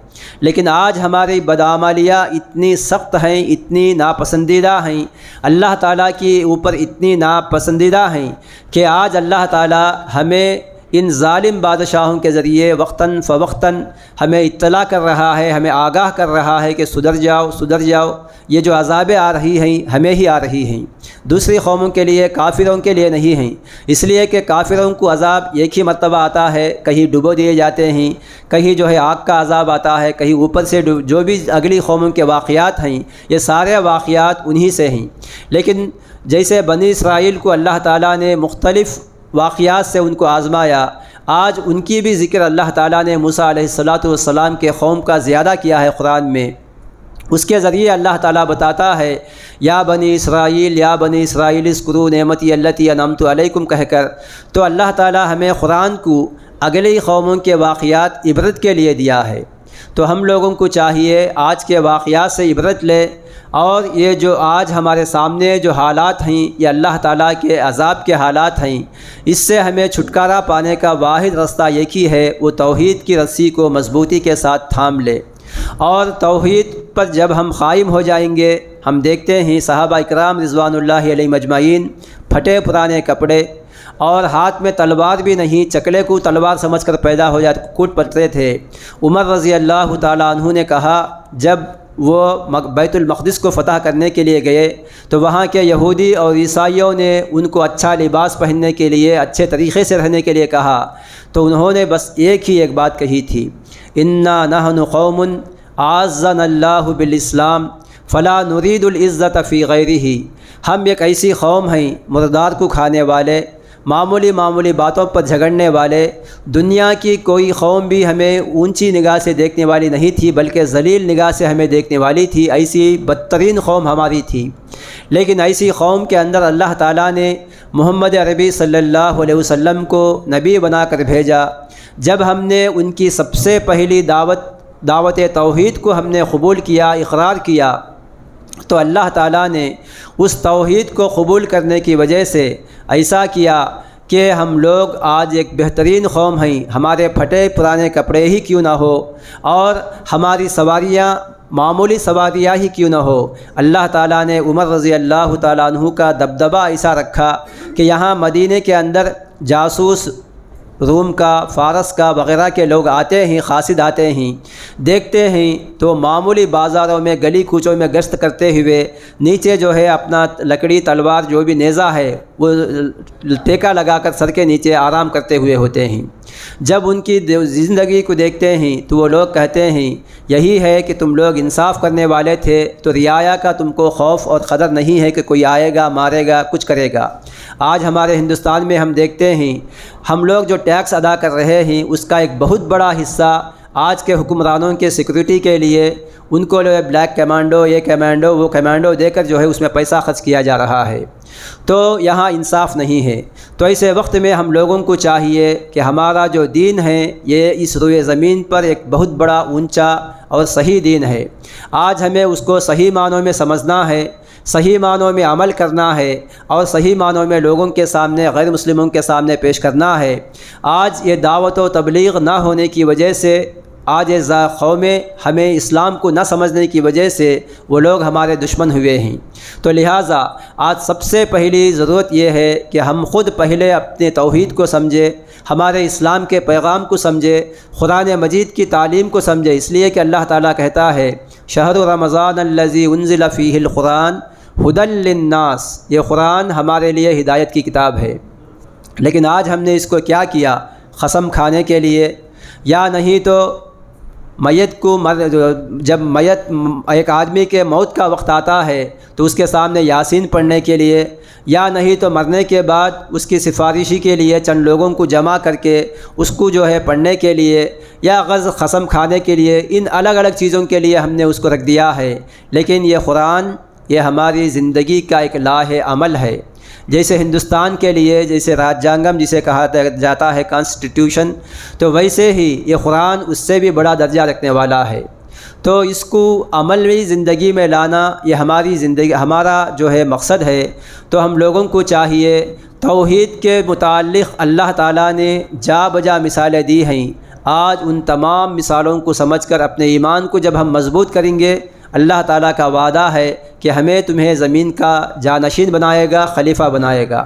لیکن آج ہماری بدعمالیاں اتنی سخت ہیں، اتنی ناپسندیدہ ہیں، اللہ تعالیٰ کی اوپر اتنی ناپسندیدہ ہیں کہ آج اللہ تعالیٰ ہمیں ان ظالم بادشاہوں کے ذریعے وقتاً فوقتاً ہمیں اطلاع کر رہا ہے، ہمیں آگاہ کر رہا ہے کہ سدھر جاؤ سدھر جاؤ۔ یہ جو عذابیں آ رہی ہیں ہمیں ہی آ رہی ہیں، دوسری قوموں کے لیے، کافروں کے لیے نہیں ہیں، اس لیے کہ کافروں کو عذاب ایک ہی مرتبہ آتا ہے، کہیں ڈبو دیے جاتے ہیں، کہیں جو ہے آگ کا عذاب آتا ہے، کہیں اوپر سے جو بھی اگلی قوموں کے واقعات ہیں یہ سارے واقعات انہی سے ہیں۔ لیکن جیسے بنی اسرائیل کو اللہ تعالیٰ نے مختلف واقعات سے ان کو آزمایا، آج ان کی بھی ذکر اللہ تعالیٰ نے موسیٰ علیہ السلام کے قوم کا زیادہ کیا ہے قرآن میں۔ اس کے ذریعے اللہ تعالیٰ بتاتا ہے یا بنی اسرائیل اذکروا نعمتی التی انعمت علیکم کہہ کر، تو اللہ تعالیٰ ہمیں قرآن کو اگلی قوموں کے واقعات عبرت کے لیے دیا ہے۔ تو ہم لوگوں کو چاہیے آج کے واقعات سے عبرت لے، اور یہ جو آج ہمارے سامنے جو حالات ہیں یہ اللہ تعالیٰ کے عذاب کے حالات ہیں، اس سے ہمیں چھٹکارا پانے کا واحد رستہ ایک ہی ہے، وہ توحید کی رسی کو مضبوطی کے ساتھ تھام لے۔ اور توحید پر جب ہم قائم ہو جائیں گے، ہم دیکھتے ہیں صحابہ اکرام رضوان اللہ علیہ مجمعین پھٹے پرانے کپڑے اور ہاتھ میں تلوار بھی نہیں، چکلے کو تلوار سمجھ کر پیدا ہو جاتے، کوٹ پڑتے تھے۔ عمر رضی اللہ تعالیٰ عنہ نے کہا جب وہ بیت المقدس کو فتح کرنے کے لیے گئے تو وہاں کے یہودی اور عیسائیوں نے ان کو اچھا لباس پہننے کے لیے، اچھے طریقے سے رہنے کے لیے کہا، تو انہوں نے بس ایک بات کہی تھی، انا نحن قوم اعزنا اللہ بالاسلام فلا نرید العزت فی غیرہ۔ ہم ایک ایسی قوم ہیں مردار کو کھانے والے، معمولی باتوں پر جھگڑنے والے، دنیا کی کوئی قوم بھی ہمیں اونچی نگاہ سے دیکھنے والی نہیں تھی بلکہ ذلیل نگاہ سے ہمیں دیکھنے والی تھی، ایسی بدترین قوم ہماری تھی۔ لیکن ایسی قوم کے اندر اللہ تعالیٰ نے محمد عربی صلی اللہ علیہ وسلم کو نبی بنا کر بھیجا۔ جب ہم نے ان کی سب سے پہلی دعوت توحید کو ہم نے قبول کیا، اقرار کیا، تو اللہ تعالیٰ نے اس توحید کو قبول کرنے کی وجہ سے ایسا کیا کہ ہم لوگ آج ایک بہترین قوم ہیں، ہمارے پھٹے پرانے کپڑے ہی کیوں نہ ہو اور ہماری سواریاں معمولی سواریاں ہی کیوں نہ ہو، اللہ تعالیٰ نے عمر رضی اللہ تعالیٰ عنہ کا دبدبہ ایسا رکھا کہ یہاں مدینے کے اندر جاسوس روم کا، فارس کا وغیرہ کے لوگ آتے ہیں، قاصد آتے ہیں، دیکھتے ہیں تو معمولی بازاروں میں گلی کوچوں میں گشت کرتے ہوئے نیچے جو ہے اپنا لکڑی تلوار جو بھی نیزہ ہے وہ ٹیکا لگا کر سر کے نیچے آرام کرتے ہوئے ہوتے ہیں۔ جب ان کی زندگی کو دیکھتے ہیں تو وہ لوگ کہتے ہیں یہی ہے کہ تم لوگ انصاف کرنے والے تھے، تو رعایا کا تم کو خوف اور قدر نہیں ہے کہ کوئی آئے گا مارے گا کچھ کرے گا۔ آج ہمارے ہندوستان میں ہم دیکھتے ہیں ہم لوگ جو ٹیکس ادا کر رہے ہیں اس کا ایک بہت بڑا حصہ آج کے حکمرانوں کے سیکورٹی کے لیے ان کو بلیک کمانڈو، یہ کمانڈو وہ کمانڈو دے کر جو ہے اس میں پیسہ خرچ کیا جا رہا ہے، تو یہاں انصاف نہیں ہے۔ تو ایسے وقت میں ہم لوگوں کو چاہیے کہ ہمارا جو دین ہے یہ اس روئے زمین پر ایک بہت بڑا اونچا اور صحیح دین ہے، آج ہمیں اس کو صحیح معنوں میں سمجھنا ہے صحیح معنوں میں عمل کرنا ہے اور صحیح معنوں میں لوگوں کے سامنے، غیر مسلموں کے سامنے پیش کرنا ہے۔ آج یہ دعوت و تبلیغ نہ ہونے کی وجہ سے، آج قومیں ہمیں اسلام کو نہ سمجھنے کی وجہ سے وہ لوگ ہمارے دشمن ہوئے ہیں۔ تو لہٰذا آج سب سے پہلی ضرورت یہ ہے کہ ہم خود پہلے اپنے توحید کو سمجھے، ہمارے اسلام کے پیغام کو سمجھے، قرآن مجید کی تعلیم کو سمجھے، اس لیے کہ اللہ تعالیٰ کہتا ہے شہر رمضان الذی انزل فیہ القرآن ھدی للناس، یہ قرآن ہمارے لیے ہدایت کی کتاب ہے۔ لیکن آج ہم نے اس کو کیا کیا؟ قسم کھانے کے لیے، یا نہیں تو میت کو جب ایک آدمی کے موت کا وقت آتا ہے تو اس کے سامنے یاسین پڑھنے کے لیے، یا نہیں تو مرنے کے بعد اس کی سفارشی کے لیے چند لوگوں کو جمع کر کے اس کو پڑھنے کے لیے، یا غرض قسم کھانے کے لیے، ان الگ الگ چیزوں کے لیے ہم نے اس کو رکھ دیا ہے۔ لیکن یہ قرآن یہ ہماری زندگی کا ایک لاہ عمل ہے۔ جیسے ہندوستان کے لیے جیسے راجانگم جسے کہا جاتا ہے کانسٹیٹیوشن، تو ویسے ہی یہ قرآن اس سے بھی بڑا درجہ رکھنے والا ہے۔ تو اس کو عملی زندگی میں لانا یہ ہماری زندگی، ہمارا مقصد ہے۔ تو ہم لوگوں کو چاہیے توحید کے متعلق اللہ تعالیٰ نے جا بجا مثالیں دی ہیں، آج ان تمام مثالوں کو سمجھ کر اپنے ایمان کو جب ہم مضبوط کریں گے، اللہ تعالیٰ کا وعدہ ہے کہ ہمیں تمہیں زمین کا جانشین بنائے گا، خلیفہ بنائے گا۔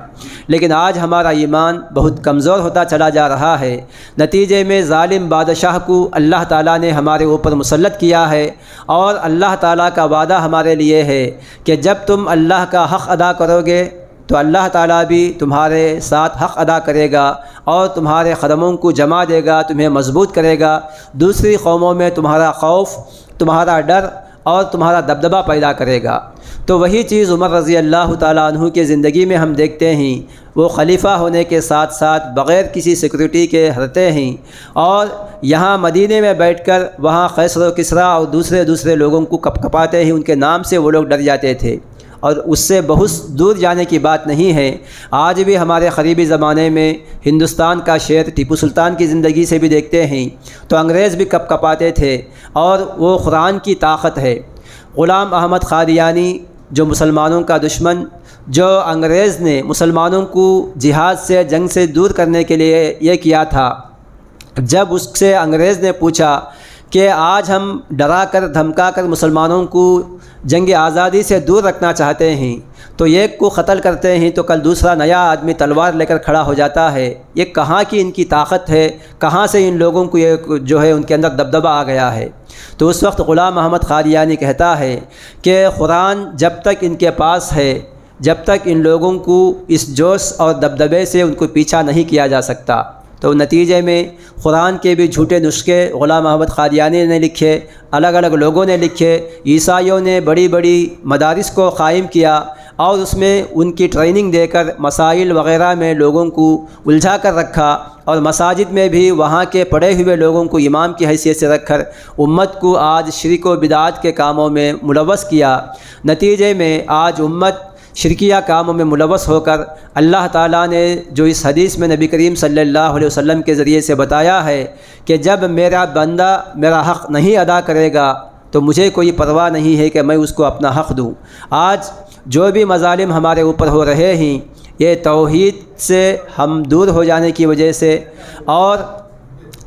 لیکن آج ہمارا ایمان بہت کمزور ہوتا چلا جا رہا ہے، نتیجے میں ظالم بادشاہ کو اللہ تعالیٰ نے ہمارے اوپر مسلط کیا ہے، اور اللہ تعالیٰ کا وعدہ ہمارے لیے ہے کہ جب تم اللہ کا حق ادا کرو گے تو اللہ تعالیٰ بھی تمہارے ساتھ حق ادا کرے گا اور تمہارے قدموں کو جما دے گا، تمہیں مضبوط کرے گا، دوسری قوموں میں تمہارا خوف، تمہارا ڈر اور تمہارا دبدبہ پیدا کرے گا۔ تو وہی چیز عمر رضی اللہ تعالیٰ عنہ کی زندگی میں ہم دیکھتے ہیں، وہ خلیفہ ہونے کے ساتھ ساتھ بغیر کسی سیکورٹی کے رہتے ہیں، اور یہاں مدینے میں بیٹھ کر وہاں قیصر و کسریٰ اور دوسرے لوگوں کو کپاتے ہیں، ان کے نام سے وہ لوگ ڈر جاتے تھے، اور اس سے بہت دور جانے کی بات نہیں ہے۔ آج بھی ہمارے قریبی زمانے میں ہندوستان کا شیر ٹیپو سلطان کی زندگی سے بھی دیکھتے ہیں، تو انگریز بھی کپاتے تھے، اور وہ قرآن کی طاقت ہے۔ غلام احمد قادیانی جو مسلمانوں کا دشمن، جو انگریز نے مسلمانوں کو جہاد سے، جنگ سے دور کرنے کے لیے یہ کیا تھا، جب اس سے انگریز نے پوچھا کہ آج ہم ڈرا کر دھمکا کر مسلمانوں کو جنگ آزادی سے دور رکھنا چاہتے ہیں، تو ایک کو قتل کرتے ہیں تو کل دوسرا نیا آدمی تلوار لے کر کھڑا ہو جاتا ہے، یہ کہاں کی ان کی طاقت ہے، کہاں سے ان لوگوں کو یہ ان کے اندر دبدبہ آ گیا ہے۔ تو اس وقت غلام احمد قادیانی کہتا ہے کہ قرآن جب تک ان کے پاس ہے، جب تک ان لوگوں کو اس جوش اور دبدبے سے ان کو پیچھا نہیں کیا جا سکتا۔ تو نتیجے میں قرآن کے بھی جھوٹے نسخے غلام احمد قادیانی نے لکھے، الگ الگ لوگوں نے لکھے، عیسائیوں نے بڑی بڑی مدارس کو قائم کیا، اور اس میں ان کی ٹریننگ دے کر مسائل وغیرہ میں لوگوں کو الجھا کر رکھا، اور مساجد میں بھی وہاں کے پڑھے ہوئے لوگوں کو امام کی حیثیت سے رکھ کر امت کو آج شرک و بدعات کے کاموں میں ملوث کیا۔ نتیجے میں آج امت شرکیہ کاموں میں ملوث ہو کر، اللہ تعالیٰ نے جو اس حدیث میں نبی کریم صلی اللہ علیہ وسلم کے ذریعے سے بتایا ہے کہ جب میرا بندہ میرا حق نہیں ادا کرے گا تو مجھے کوئی پرواہ نہیں ہے کہ میں اس کو اپنا حق دوں۔ آج جو بھی مظالم ہمارے اوپر ہو رہے ہیں، یہ توحید سے ہم دور ہو جانے کی وجہ سے، اور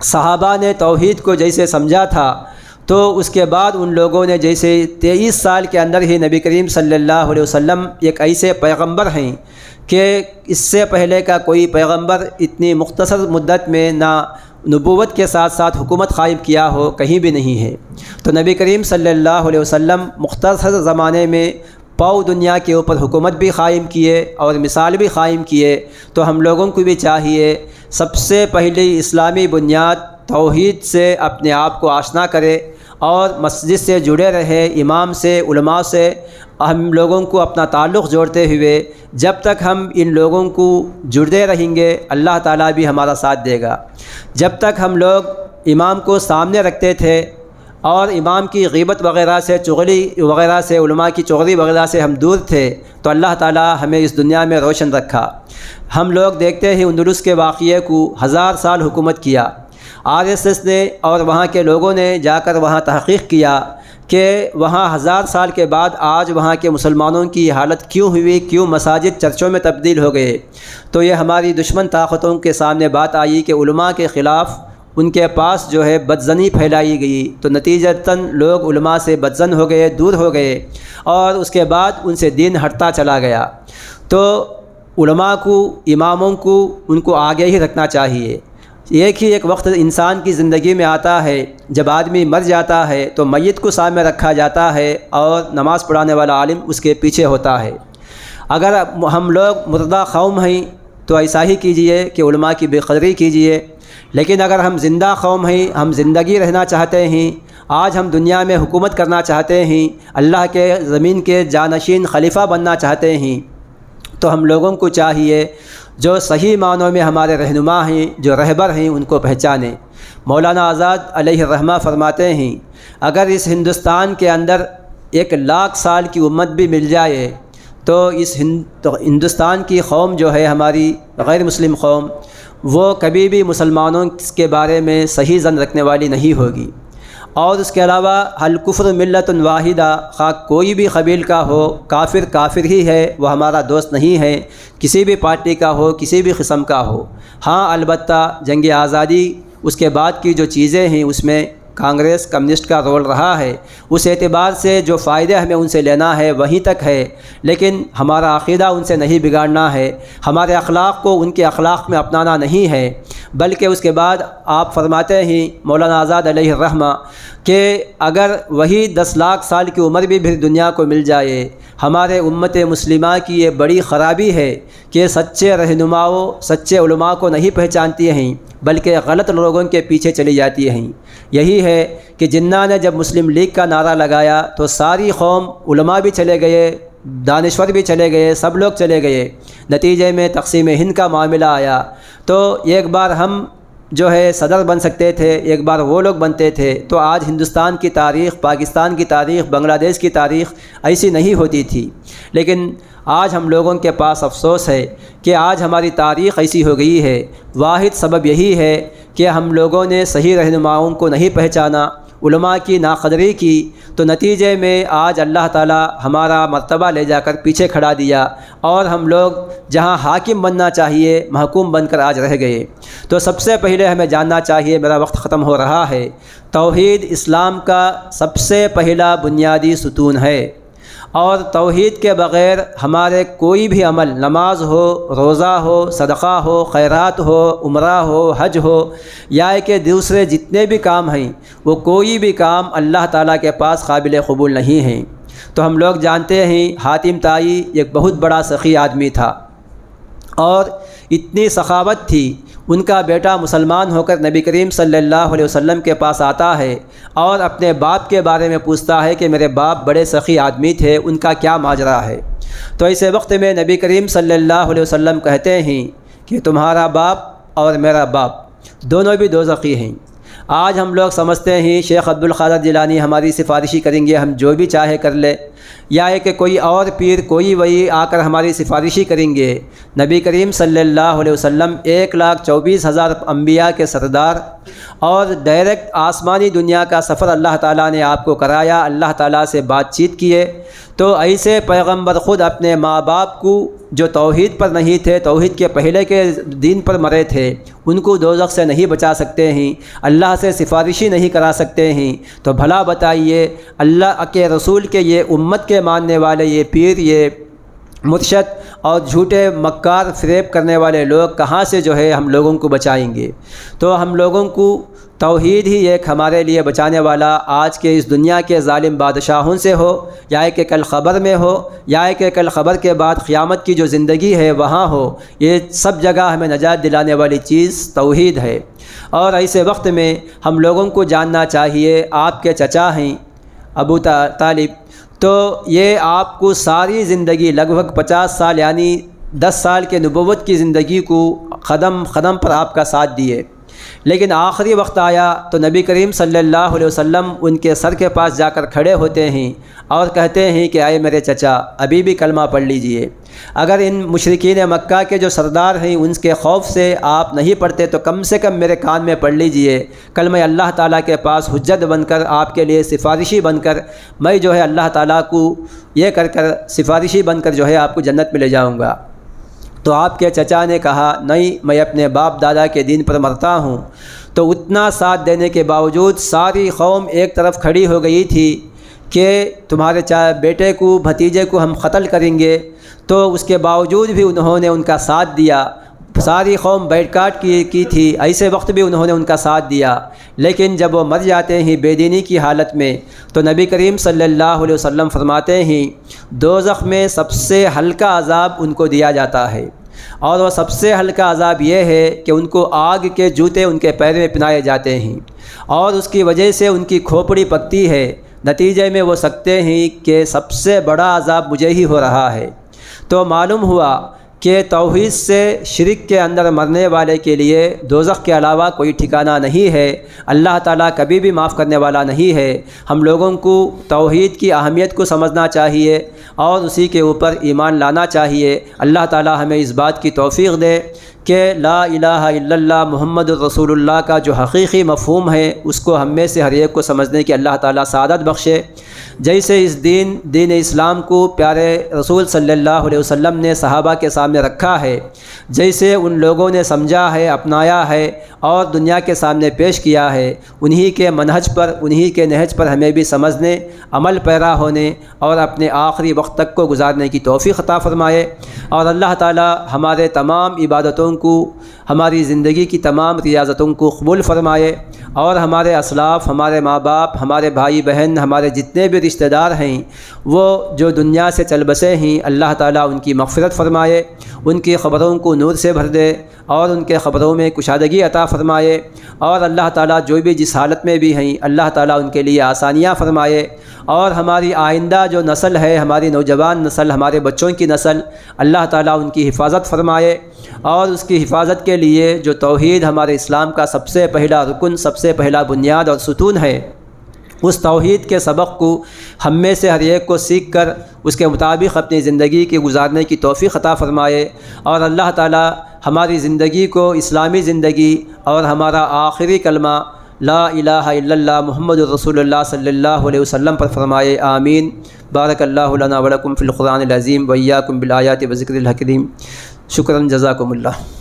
صحابہ نے توحید کو جیسے سمجھا تھا، تو اس کے بعد ان لوگوں نے جیسے 23 سال کے اندر ہی نبی کریم صلی اللہ علیہ وسلم ایک ایسے پیغمبر ہیں کہ اس سے پہلے کا کوئی پیغمبر اتنی مختصر مدت میں نہ نبوت کے ساتھ ساتھ حکومت قائم کیا ہو، کہیں بھی نہیں ہے۔ تو نبی کریم صلی اللہ علیہ وسلم مختصر زمانے میں پاؤ دنیا کے اوپر حکومت بھی قائم کیے اور مثال بھی قائم کیے۔ تو ہم لوگوں کو بھی چاہیے سب سے پہلی اسلامی بنیاد توحید سے اپنے آپ کو آشنا کرے، اور مسجد سے جڑے رہے، امام سے، علماء سے ہم لوگوں کو اپنا تعلق جوڑتے ہوئے جب تک ہم ان لوگوں کو جڑتے رہیں گے، اللہ تعالیٰ بھی ہمارا ساتھ دے گا۔ جب تک ہم لوگ امام کو سامنے رکھتے تھے اور امام کی غیبت وغیرہ سے، چغلی وغیرہ سے، علماء کی چغلی وغیرہ سے ہم دور تھے، تو اللہ تعالیٰ ہمیں اس دنیا میں روشن رکھا۔ ہم لوگ دیکھتے ہیں اندلس کے واقعے کو، 1000 سال حکومت کیا، RSS نے اور وہاں کے لوگوں نے جا کر وہاں تحقیق کیا کہ وہاں 1000 سال کے بعد آج وہاں کے مسلمانوں کی حالت کیوں ہوئی، کیوں مساجد چرچوں میں تبدیل ہو گئے، تو یہ ہماری دشمن طاقتوں کے سامنے بات آئی کہ علماء کے خلاف ان کے پاس جو ہے بدظنی پھیلائی گئی، تو نتیجتاً لوگ علماء سے بدظن ہو گئے، دور ہو گئے، اور اس کے بعد ان سے دین ہٹتا چلا گیا۔ تو علماء کو، اماموں کو، ان کو آگے ہی رکھنا چاہیے۔ ایک وقت انسان کی زندگی میں آتا ہے جب آدمی مر جاتا ہے تو میت کو سامنے رکھا جاتا ہے اور نماز پڑھانے والا عالم اس کے پیچھے ہوتا ہے۔ اگر ہم لوگ مردہ قوم ہیں تو ایسا ہی کیجئے کہ علماء کی بے قدری کیجئے، لیکن اگر ہم زندہ قوم ہیں، ہم زندگی رہنا چاہتے ہیں، آج ہم دنیا میں حکومت کرنا چاہتے ہیں، اللہ کے زمین کے جانشین خلیفہ بننا چاہتے ہیں، تو ہم لوگوں کو چاہیے جو صحیح معنوں میں ہمارے رہنما ہیں، جو رہبر ہیں، ان کو پہچانیں۔ مولانا آزاد علیہ الرحمہ فرماتے ہیں اگر اس ہندوستان کے اندر 1,00,000 سال کی امت بھی مل جائے تو ہندوستان کی قوم جو ہے ہماری غیر مسلم قوم، وہ کبھی بھی مسلمانوں کے بارے میں صحیح ظن رکھنے والی نہیں ہوگی۔ اور اس کے علاوہ الکفر ملت واحدہ، خواہ کوئی بھی قبیل کا ہو، کافر کافر ہی ہے، وہ ہمارا دوست نہیں ہے، کسی بھی پارٹی کا ہو، کسی بھی قسم کا ہو۔ ہاں البتہ جنگ آزادی اس کے بعد کی جو چیزیں ہیں اس میں کانگریس کمیونسٹ کا رول رہا ہے، اس اعتبار سے جو فائدے ہمیں ان سے لینا ہے وہیں تک ہے، لیکن ہمارا عقیدہ ان سے نہیں بگاڑنا ہے، ہمارے اخلاق کو ان کے اخلاق میں اپنانا نہیں ہے، بلکہ اس کے بعد آپ فرماتے ہیں مولانا آزاد علیہ الرحمہ کہ اگر وہی 10,00,000 سال کی عمر بھی دنیا کو مل جائے، ہمارے امت مسلمہ کی یہ بڑی خرابی ہے کہ سچے رہنماؤں، سچے علماء کو نہیں پہچانتی ہیں، بلکہ غلط لوگوں کے پیچھے چلی جاتی ہیں۔ یہی ہے کہ جناح نے جب مسلم لیگ کا نعرہ لگایا تو ساری قوم، علماء بھی چلے گئے، دانشور بھی چلے گئے، سب لوگ چلے گئے، نتیجے میں تقسیم ہند کا معاملہ آیا۔ تو ایک بار ہم جو ہے صدر بن سکتے تھے، ایک بار وہ لوگ بنتے تھے، تو آج ہندوستان کی تاریخ، پاکستان کی تاریخ، بنگلہ دیش کی تاریخ ایسی نہیں ہوتی تھی۔ لیکن آج ہم لوگوں کے پاس افسوس ہے کہ آج ہماری تاریخ ایسی ہو گئی ہے۔ واحد سبب یہی ہے کہ ہم لوگوں نے صحیح رہنماؤں کو نہیں پہچانا، علماء کی ناقدری کی، تو نتیجے میں آج اللہ تعالی ہمارا مرتبہ لے جا کر پیچھے کھڑا دیا، اور ہم لوگ جہاں حاکم بننا چاہیے محکوم بن کر آج رہ گئے۔ تو سب سے پہلے ہمیں جاننا چاہیے، میرا وقت ختم ہو رہا ہے، توحید اسلام کا سب سے پہلا بنیادی ستون ہے، اور توحید کے بغیر ہمارے کوئی بھی عمل، نماز ہو، روزہ ہو، صدقہ ہو، خیرات ہو، عمرہ ہو، حج ہو، یا کہ دوسرے جتنے بھی کام ہیں، وہ کوئی بھی کام اللہ تعالیٰ کے پاس قابل قبول نہیں ہیں۔ تو ہم لوگ جانتے ہیں حاتم طائی ایک بہت بڑا سخی آدمی تھا، اور اتنی سخاوت تھی، ان کا بیٹا مسلمان ہو کر نبی کریم صلی اللہ علیہ وسلم کے پاس آتا ہے اور اپنے باپ کے بارے میں پوچھتا ہے کہ میرے باپ بڑے سخی آدمی تھے، ان کا کیا ماجرا ہے؟ تو ایسے وقت میں نبی کریم صلی اللہ علیہ وسلم کہتے ہیں کہ تمہارا باپ اور میرا باپ دونوں بھی دوزخی ہیں۔ آج ہم لوگ سمجھتے ہیں شیخ عبدالقادر جیلانی ہماری سفارشی کریں گے، ہم جو بھی چاہے کر لے، یا کہ کوئی اور پیر، کوئی ولی آ کر ہماری سفارشی کریں گے۔ نبی کریم صلی اللہ علیہ وسلم 1,24,000 انبیاء کے سردار، اور ڈائریکٹ آسمانی دنیا کا سفر اللہ تعالیٰ نے آپ کو کرایا، اللہ تعالیٰ سے بات چیت کیے، تو ایسے پیغمبر خود اپنے ماں باپ کو جو توحید پر نہیں تھے، توحید کے پہلے کے دین پر مرے تھے، ان کو دوزخ سے نہیں بچا سکتے ہیں، اللہ سے سفارشی نہیں کرا سکتے ہیں، تو بھلا بتائیے اللہ کے رسول کے یہ امت کے ماننے والے یہ پیر، یہ مرشد اور جھوٹے مکار فریب کرنے والے لوگ کہاں سے جو ہے ہم لوگوں کو بچائیں گے؟ تو ہم لوگوں کو توحید ہی ایک ہمارے لیے بچانے والا، آج کے اس دنیا کے ظالم بادشاہوں سے ہو، یا کہ کل خبر میں ہو، یا کہ کل خبر کے بعد قیامت کی جو زندگی ہے وہاں ہو، یہ سب جگہ ہمیں نجات دلانے والی چیز توحید ہے۔ اور ایسے وقت میں ہم لوگوں کو جاننا چاہیے، آپ کے چچا ہیں ابو طالب، تو یہ آپ کو ساری زندگی لگ بھگ 50 سال یعنی 10 سال کے نبوت کی زندگی کو قدم قدم پر آپ کا ساتھ دیے، لیکن آخری وقت آیا تو نبی کریم صلی اللہ علیہ وسلم ان کے سر کے پاس جا کر کھڑے ہوتے ہیں اور کہتے ہیں کہ آئے میرے چچا ابھی بھی کلمہ پڑھ لیجئے۔ اگر ان مشرکین مکہ کے جو سردار ہیں ان کے خوف سے آپ نہیں پڑھتے تو کم سے کم میرے کان میں پڑھ لیجئے، کل میں اللہ تعالیٰ کے پاس حجت بن کر آپ کے لیے سفارشی بن کر میں جو ہے اللہ تعالیٰ کو یہ کر سفارشی بن کر جو ہے آپ کو جنت میں لے جاؤں گا۔ تو آپ کے چچا نے کہا نہیں، میں اپنے باپ دادا کے دین پر مرتا ہوں۔ تو اتنا ساتھ دینے کے باوجود ساری قوم ایک طرف کھڑی ہو گئی تھی کہ تمہارے بیٹے کو بھتیجے کو ہم قتل کریں گے، تو اس کے باوجود بھی انہوں نے ان کا ساتھ دیا۔ ساری قوم بیٹکاٹ کی تھی، ایسے وقت بھی انہوں نے ان کا ساتھ دیا، لیکن جب وہ مر جاتے ہیں بے دینی کی حالت میں تو نبی کریم صلی اللہ علیہ وسلم فرماتے ہیں دوزخ میں سب سے ہلکا عذاب ان کو دیا جاتا ہے، اور وہ سب سے ہلکا عذاب یہ ہے کہ ان کو آگ کے جوتے ان کے پیر میں پہنائے جاتے ہیں، اور اس کی وجہ سے ان کی کھوپڑی پکتی ہے۔ نتیجے میں وہ سکتے ہیں کہ سب سے بڑا عذاب مجھے ہی ہو رہا ہے۔ تو معلوم ہوا کہ توحید سے شرک کے اندر مرنے والے کے لیے دوزخ کے علاوہ کوئی ٹھکانہ نہیں ہے، اللہ تعالیٰ کبھی بھی معاف کرنے والا نہیں ہے۔ ہم لوگوں کو توحید کی اہمیت کو سمجھنا چاہیے اور اسی کے اوپر ایمان لانا چاہیے۔ اللہ تعالیٰ ہمیں اس بات کی توفیق دے کہ لا الہ الا اللہ محمد الرسول اللہ کا جو حقیقی مفہوم ہے اس کو ہم میں سے ہر ایک کو سمجھنے کی اللہ تعالیٰ سعادت بخشے۔ جیسے اس دین اسلام کو پیارے رسول صلی اللہ علیہ وسلم نے صحابہ کے سامنے رکھا ہے، جیسے ان لوگوں نے سمجھا ہے، اپنایا ہے اور دنیا کے سامنے پیش کیا ہے، انہی کے منہج پر، انہی کے نہج پر ہمیں بھی سمجھنے، عمل پیرا ہونے اور اپنے آخری وقت تک کو گزارنے کی توفیق عطا فرمائے۔ اور اللہ تعالیٰ ہمارے تمام عبادتوں کو، ہماری زندگی کی تمام ریاضتوں کو قبول فرمائے، اور ہمارے اسلاف، ہمارے ماں باپ، ہمارے بھائی بہن، ہمارے جتنے بھی رشتہ دار ہیں وہ جو دنیا سے چل بسے ہیں، اللہ تعالیٰ ان کی مغفرت فرمائے، ان کی قبروں کو نور سے بھر دے اور ان کے قبروں میں کشادگی عطا فرمائے، اور اللہ تعالیٰ جو بھی جس حالت میں بھی ہیں اللہ تعالیٰ ان کے لیے آسانیاں فرمائے، اور ہماری آئندہ جو نسل ہے، ہماری نوجوان نسل، ہمارے بچوں کی نسل، اللہ تعالیٰ ان کی حفاظت فرمائے، اور اس کی حفاظت کے لیے جو توحید ہمارے اسلام کا سب سے پہلا رکن، سب سے پہلا بنیاد اور ستون ہے، اس توحید کے سبق کو ہم میں سے ہر ایک کو سیکھ کر اس کے مطابق اپنی زندگی کی گزارنے کی توفیق عطا فرمائے، اور اللہ تعالیٰ ہماری زندگی کو اسلامی زندگی اور ہمارا آخری کلمہ لا الہ الا اللہ محمد الرسول اللہ صلی اللہ علیہ وسلم پر فرمائے، آمین۔ بارک اللہ لنا ولکم فی القرآن العظیم وإیاکم بالآیات وذکر الحکیم۔ شکراً، جزاکم اللہ۔